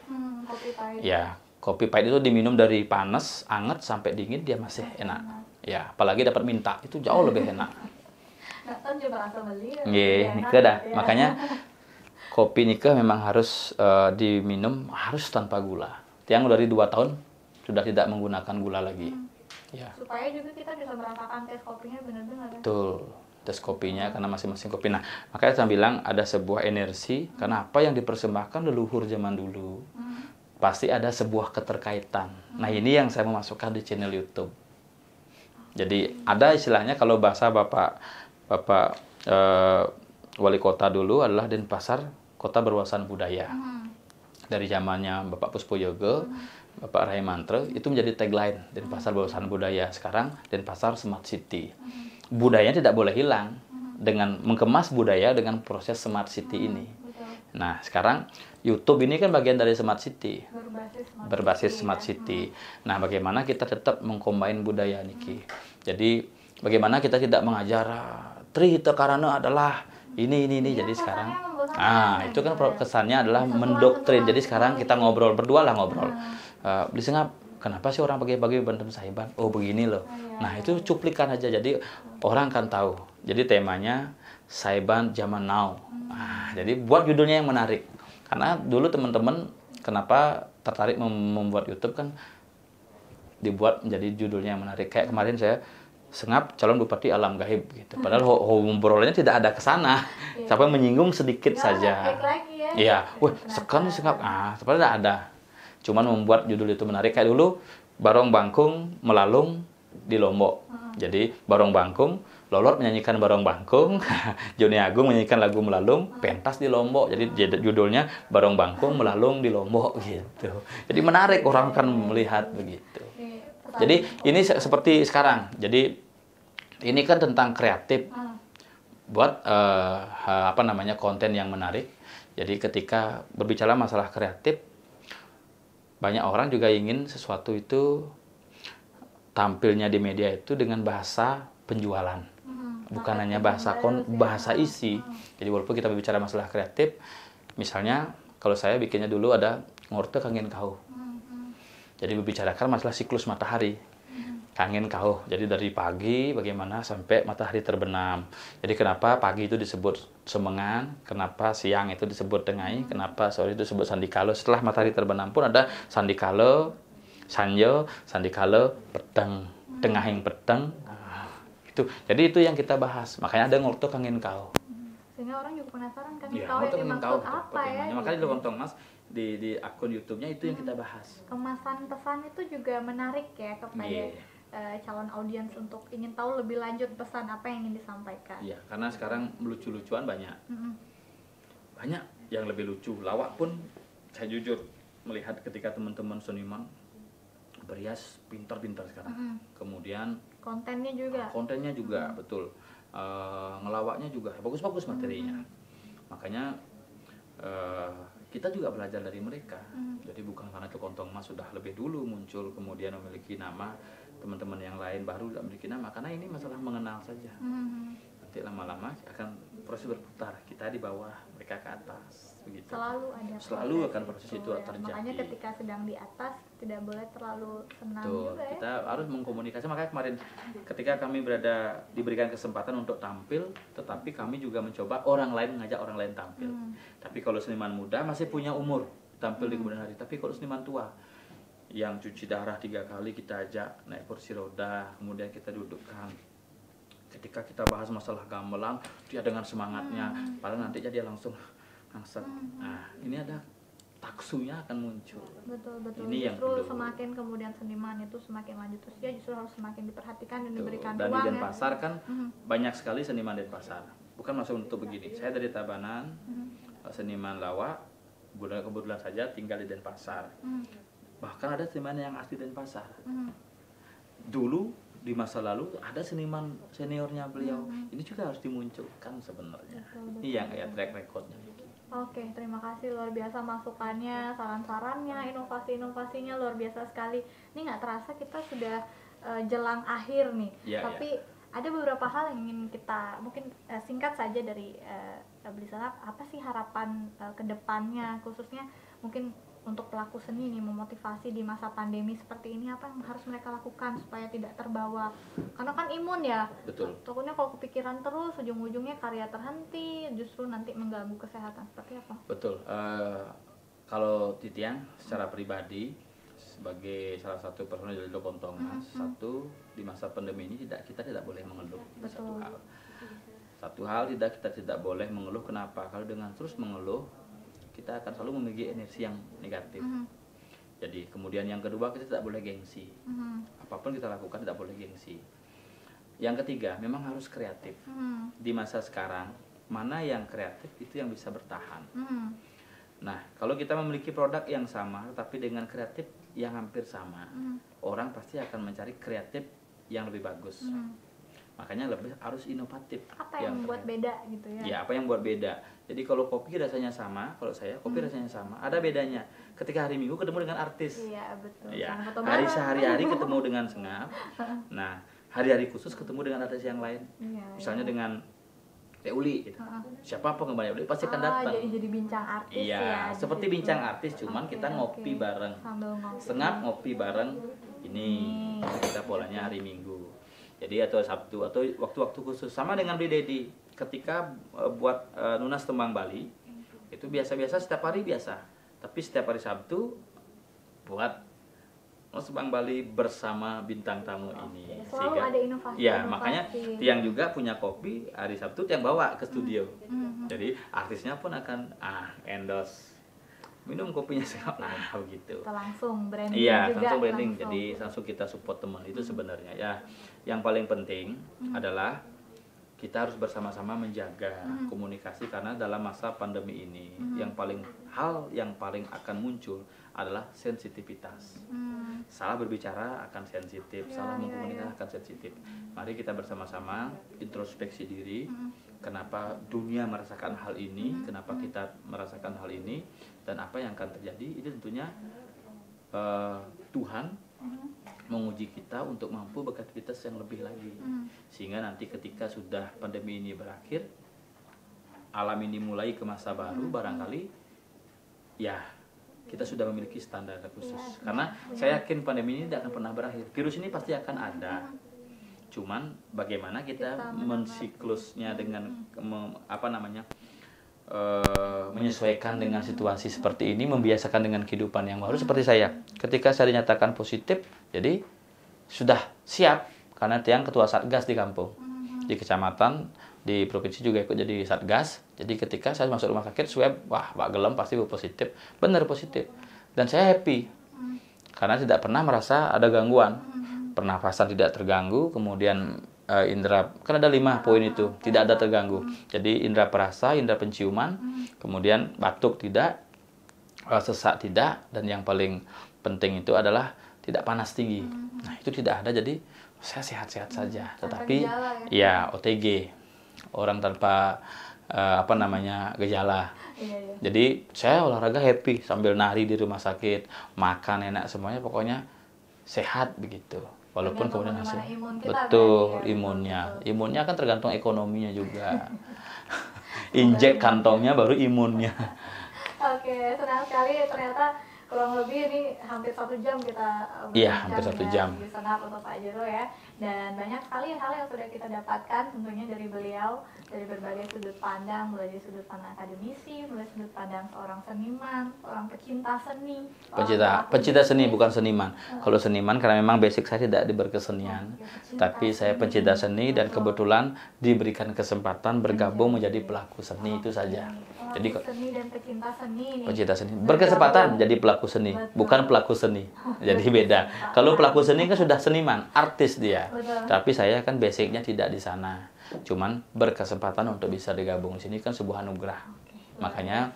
S1: Kopi pahit.
S2: Ya, kopi pahit itu diminum dari panas, anget sampai dingin dia masih enak. Ya, apalagi dapat minta, itu jauh lebih enak.
S1: Nonton coba langsung beli.
S2: Iya, nikah dah. Makanya kopi nikah memang harus diminum harus tanpa gula. Yang dari 2 tahun sudah tidak menggunakan gula lagi. Ya.
S1: Supaya juga kita bisa merasakan tes kopinya benar-benar.
S2: Betul. Tes kopinya karena masing-masing kopi. Nah, makanya saya bilang ada sebuah energi karena apa yang dipersembahkan leluhur zaman dulu. Pasti ada sebuah keterkaitan. Nah, ini yang saya mau masukkan di channel YouTube. Jadi, ada istilahnya kalau bahasa Bapak wali kota dulu adalah Denpasar Kota Berwawasan Budaya. Dari zamannya Bapak Puspoyogo, Bapak Rahimantra, itu menjadi tagline Denpasar Berwawasan Budaya. Sekarang Denpasar Smart City. Budayanya tidak boleh hilang dengan mengemas budaya dengan proses Smart City ini. Nah, sekarang YouTube ini kan bagian dari Smart City. Berbasis Smart City. Nah, bagaimana kita tetap mengcombine budaya niki. Jadi, bagaimana kita tidak mengajar Trihita Karana adalah ini. Jadi sekarang itu kan kesannya adalah mendoktrin. Jadi sekarang kita ngobrol berdua lah ngobrol. Beli sengap kenapa sih orang bagi-bagi bandem Saiban? Oh begini loh. Nah itu cuplikan aja, jadi orang kan tahu. Jadi temanya Saiban zaman now. Nah, jadi buat judulnya yang menarik. Karena dulu teman-teman kenapa tertarik membuat YouTube kan dibuat menjadi judulnya yang menarik. Kayak kemarin saya Sengap calon bupati alam gaib gitu. Padahal obrolannya tidak ada ke sana. Siapa yang menyinggung sedikit saja. Iya, wah sekarang Sengap sebenarnya tidak ada. Cuman membuat judul itu menarik. Kayak dulu Barong Bangkung melalung di Lombok. Jadi Barong Bangkung, Lolot menyanyikan Barong Bangkung, Joni Agung menyanyikan lagu Melalung, pentas di Lombok. Jadi judulnya Barong Bangkung melalung di Lombok gitu. Jadi menarik, orang akan melihat begitu. Jadi ini seperti sekarang. Jadi ini kan tentang kreatif. Buat konten yang menarik. Jadi ketika berbicara masalah kreatif, banyak orang juga ingin sesuatu itu tampilnya di media itu dengan bahasa penjualan, bukan hanya bahasa isi. Jadi walaupun kita berbicara masalah kreatif, misalnya kalau saya bikinnya dulu ada ngorte kangen kau. Jadi membicarakan masalah siklus matahari, kangen kau. Jadi dari pagi bagaimana sampai matahari terbenam. Jadi kenapa pagi itu disebut semengan, kenapa siang itu disebut tengai, kenapa sore itu disebut sandikalo. Setelah matahari terbenam pun ada sandikalo, sanjo, sandikalo, peteng, tengahing peteng. Itu. Jadi itu yang kita bahas. Makanya ada ngorto kangen kau.
S1: Sehingga orang juga penasaran kangen
S2: Ya,
S1: kau yang dimaksud apa ya?
S2: Makanya di Lontong Mas di akun YouTube-nya itu yang kita bahas.
S1: Kemasan pesan itu juga menarik ya kepada calon audiens untuk ingin tahu lebih lanjut pesan apa yang ingin disampaikan.
S2: Iya, karena sekarang lucu-lucuan banyak. Banyak yang lebih lucu. Lawak pun saya jujur melihat ketika teman-teman seniman berias pintar-pintar sekarang. Kemudian kontennya juga betul. Ngelawaknya juga bagus-bagus materinya. Makanya kita juga belajar dari mereka. Jadi bukan karena Cokontong Mas sudah lebih dulu muncul kemudian memiliki nama, teman-teman yang lain baru tidak memiliki nama, karena ini masalah mengenal saja. Nanti lama-lama akan proses berputar, kita di bawah, mereka ke atas, begitu. Selalu akan proses itu terjadi.
S1: Makanya ketika sedang di atas tidak boleh terlalu senang
S2: juga ya. Kita harus mengkomunikasi. Makanya kemarin ketika kami diberikan kesempatan untuk tampil, tetapi kami juga mencoba orang lain mengajak orang lain tampil. Tapi kalau seniman muda masih punya umur tampil di kemudian hari. Tapi kalau seniman tua yang cuci darah 3 kali kita ajak naik kursi roda, kemudian kita dudukkan. Ketika kita bahas masalah gamelan, dia dengan semangatnya, padahal nanti dia langsung ngangset. Nah, ini ada taksunya akan muncul.
S1: Betul.
S2: Ini
S1: justru yang semakin kemudian seniman itu semakin lanjut usia justru harus semakin diperhatikan dan diberikan
S2: dan
S1: ruang.
S2: Dan di Denpasar kan banyak sekali seniman Denpasar. Bukan masuk untuk begini. Saya dari Tabanan, seniman lawak, kebetulan saja tinggal di Denpasar. Bahkan ada seniman yang asli Denpasar. Dulu di masa lalu ada seniman seniornya beliau. Ini juga harus dimunculkan sebenarnya. Ini yang kayak track recordnya.
S1: Oke, terima kasih luar biasa masukannya, saran-sarannya, inovasi-inovasinya luar biasa sekali. Ini nggak terasa kita sudah jelang akhir nih. Tapi ada beberapa hal yang ingin kita mungkin singkat saja dari Beli Sengap. Apa sih harapan ke depannya, khususnya mungkin untuk pelaku seni nih, memotivasi di masa pandemi seperti ini, apa yang harus mereka lakukan supaya tidak terbawa, karena kan imun ya.
S2: Betul.
S1: Takutnya kalau kepikiran terus ujung-ujungnya karya terhenti, justru nanti mengganggu kesehatan. Seperti apa?
S2: Betul. Kalau Titiang secara pribadi sebagai salah satu personel dari Cokontong Mas, satu di masa pandemi ini kita tidak boleh mengeluh. Satu hal kita tidak boleh mengeluh. Kenapa? Kalau dengan terus mengeluh kita akan selalu memiliki energi yang negatif. Jadi kemudian yang kedua, kita tidak boleh gengsi. Apapun kita lakukan tidak boleh gengsi. Yang ketiga, memang harus kreatif. Di masa sekarang, mana yang kreatif itu yang bisa bertahan. Nah, kalau kita memiliki produk yang sama tetapi dengan kreatif yang hampir sama, orang pasti akan mencari kreatif yang lebih bagus. Makanya harus inovatif.
S1: Apa yang membuat beda gitu ya?
S2: Ya, apa yang membuat beda. Jadi kalau kopi rasanya sama, kalau saya kopi rasanya sama, ada bedanya. Ketika hari Minggu ketemu dengan artis.
S1: Iya, betul.
S2: Ya, hari sehari-hari ketemu dengan Sengap. Nah, hari-hari khusus ketemu dengan artis yang lain. Misalnya dengan Teh Uli gitu. Siapa penggemar Uli pasti akan datang.
S1: Jadi bincang artis
S2: iya,
S1: ya.
S2: seperti
S1: gitu.
S2: bincang artis, cuman kita ngopi bareng. Setengah ngopi bareng ini. Kita polanya hari Minggu. Jadi atau Sabtu atau waktu-waktu khusus sama dengan Bli Dedi. Ketika buat Nunas Tembang Bali itu biasa-biasa setiap hari biasa. Tapi setiap hari Sabtu buat Nunas Tembang Bali bersama bintang tamu ini.
S1: Selalu ada inovasi.
S2: Ya, makanya Tiang juga punya kopi hari Sabtu Tiang bawa ke studio. Jadi artisnya pun akan endorse minum kopinya sekarang begitu.
S1: Kita langsung branding
S2: iya,
S1: juga.
S2: langsung branding. Jadi langsung kita support teman itu sebenarnya ya. Yang paling penting adalah kita harus bersama-sama menjaga komunikasi karena dalam masa pandemi ini yang paling akan muncul adalah sensitivitas. Salah berbicara akan sensitif, salah mengkomunikasi akan sensitif. Mari kita bersama-sama introspeksi diri. Kenapa dunia merasakan hal ini? Kenapa kita merasakan hal ini? Dan apa yang akan terjadi? Itu tentunya Tuhan menguji kita untuk mampu beraktivitas yang lebih lagi. Sehingga nanti ketika sudah pandemi ini berakhir, alam ini mulai ke masa baru, barangkali ya kita sudah memiliki standar khusus. Karena saya yakin pandemi ini tidak akan pernah berakhir. Virus ini pasti akan ada. Cuman bagaimana kita mensiklusnya dengan menyesuaikan dengan situasi seperti ini, membiasakan dengan kehidupan yang baru. Seperti saya, ketika saya dinyatakan positif, jadi sudah siap karena Tiang ketua satgas di kampung, di kecamatan, di provinsi juga ikut jadi satgas. Jadi ketika saya masuk rumah sakit swab, wah Pak Gelem pasti positif, benar positif, dan saya happy karena tidak pernah merasa ada gangguan, pernafasan tidak terganggu, kemudian indera, kan ada 5 poin itu, tidak ada terganggu. Jadi indera perasa, indera penciuman, kemudian batuk tidak, sesak tidak, dan yang paling penting itu adalah tidak panas tinggi. Nah itu tidak ada, jadi saya sehat-sehat saja. Tetapi ya OTG, orang tanpa gejala. Jadi saya olahraga happy sambil nari di rumah sakit, makan enak semuanya, pokoknya sehat begitu. Walaupun kemudian hasil betul imunnya kan tergantung ekonominya juga. Injek kantongnya baru imunnya.
S1: Oke, senang sekali ternyata kurang lebih ini hampir 1 jam kita
S2: hampir 1 jam
S1: di Senap untuk Pak Jero ya, dan banyak sekali hal yang sudah kita dapatkan tentunya dari beliau, dari berbagai sudut pandang, mulai dari sudut pandang akademisi, mulai sudut pandang seorang seniman, seorang pecinta seni,
S2: pencinta seni bukan seniman. Kalau seniman karena memang basic saya tidak di berkesenian, tapi saya pencinta seni dan kebetulan diberikan kesempatan bergabung menjadi pelaku seni itu saja. Jadi
S1: seni dan pecinta seni
S2: berkesempatan menjadi pelaku seni, bukan pelaku seni. Jadi beda. Kalau pelaku seni kan sudah seniman, artis dia. Tapi saya kan basicnya tidak di sana. Cuman berkesempatan untuk bisa digabung di sini kan sebuah anugerah. Makanya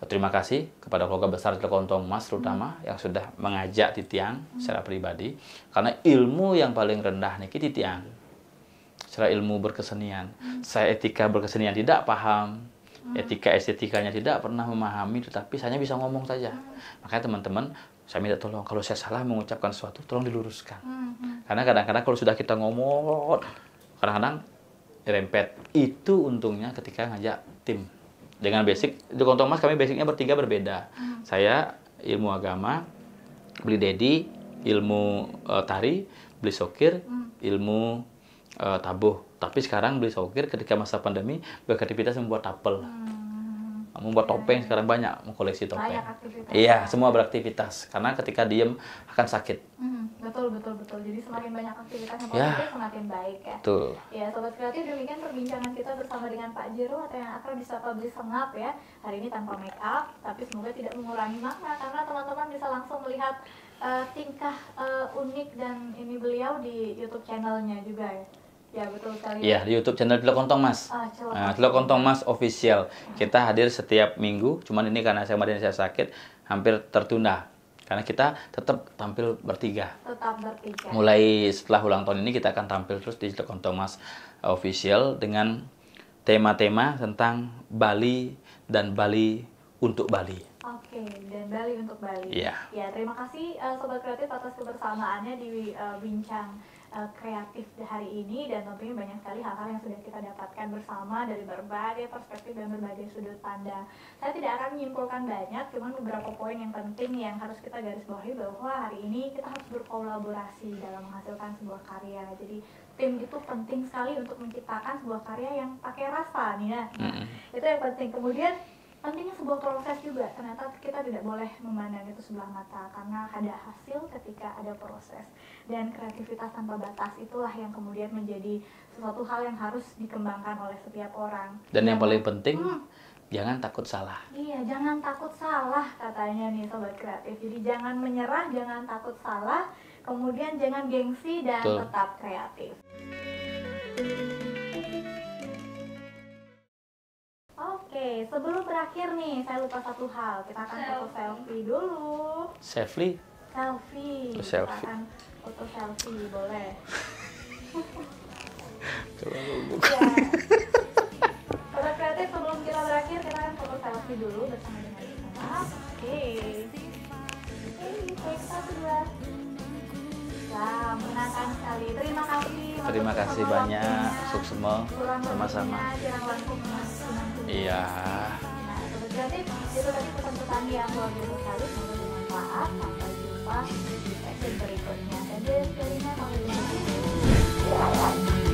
S2: terima kasih kepada keluarga besar Telekontong Mas terutama yang sudah mengajak Titiang secara pribadi, karena ilmu yang paling rendah nih Titiang. Secara ilmu berkesenian, saya etika berkesenian tidak paham. Etika estetikanya tidak pernah memahami, tetapi saya bisa ngomong saja. Makanya teman-teman, saya minta tolong kalau saya salah mengucapkan sesuatu tolong diluruskan. Karena kadang-kadang kalau sudah kita ngomong, kadang-kadang rempet. Itu untungnya ketika ngajak tim. Dengan basic di Kontong Mas kami basicnya bertiga berbeda. Saya ilmu agama, Bli Dedi ilmu tari, Bli Sokir ilmu tabuh. Tapi sekarang Bli Sokir ketika masa pandemi beraktivitas membuat tapel, membuat topeng. Sekarang banyak mengkoleksi topeng. Iya, semua beraktivitas karena ketika diem akan sakit.
S1: Betul. Jadi semakin banyak aktivitas yang positif semakin baik ya.
S2: Betul.
S1: Ya, Sobat Kreatif, demikian perbincangan kita bersama dengan Pak Jero atau yang akrab disapa Bli Sengap ya. Hari ini tanpa make up, tapi semoga tidak mengurangi makna karena teman-teman bisa langsung melihat tingkah unik dan ini beliau di YouTube channelnya juga ya. Ya betul sekali.
S2: Iya, di YouTube channel Telekontong Mas. Telekontong Mas Official. Kita hadir setiap minggu, cuman ini karena saya sakit hampir tertunda. Karena kita tetap tampil bertiga. Mulai setelah ulang tahun ini kita akan tampil terus di Telekontong Mas Official dengan tema-tema tentang Bali dan Bali untuk Bali.
S1: Oke, dan Bali untuk Bali.
S2: Iya.
S1: Ya, terima kasih Sobat Kreatif atas kebersamaannya di Bincang Kreatif hari ini, dan tentunya banyak sekali hal-hal yang sudah kita dapatkan bersama dari berbagai perspektif dan berbagai sudut pandang. Saya tidak akan menyimpulkan banyak, cuman beberapa poin yang penting yang harus kita garis bawahi bahwa hari ini kita harus berkolaborasi dalam menghasilkan sebuah karya. Jadi tim itu penting sekali untuk menciptakan sebuah karya yang pakai rasa nih ya. Nah, itu yang penting. Kemudian pentingnya sebuah proses juga, ternyata kita tidak boleh memandang itu sebelah mata karena ada hasil ketika ada proses, dan kreativitas tanpa batas itulah yang kemudian menjadi sesuatu hal yang harus dikembangkan oleh setiap orang.
S2: Dan yang paling penting jangan takut salah.
S1: Iya, jangan takut salah katanya nih Sobat Kreatif. Jadi jangan menyerah, jangan takut salah, kemudian jangan gengsi dan
S2: Betul.
S1: tetap kreatif. Oke, sebelum berakhir nih, saya lupa satu hal. Kita akan foto selfie dulu.
S2: Safely.
S1: Selfie.
S2: Foto
S1: Kita
S2: selfie.
S1: akan foto selfie, boleh.
S2: Coba dulu.
S1: Ya. Sobat Kreatif, sebelum kita berakhir, kita akan foto selfie dulu bersama dengan kita. Oke. Take 1, 2. Wah, menyenangkan sekali. Terima kasih.
S2: Terima kasih banyak, Suksma. Sama-sama. Iya.
S1: Nah, Sobat Kreatif, itu tadi pesan-pesan yang luar biasa sekali. Semoga bermanfaat. Sampai jumpa di sesi berikutnya. Dan dari Karina, sampai jumpa.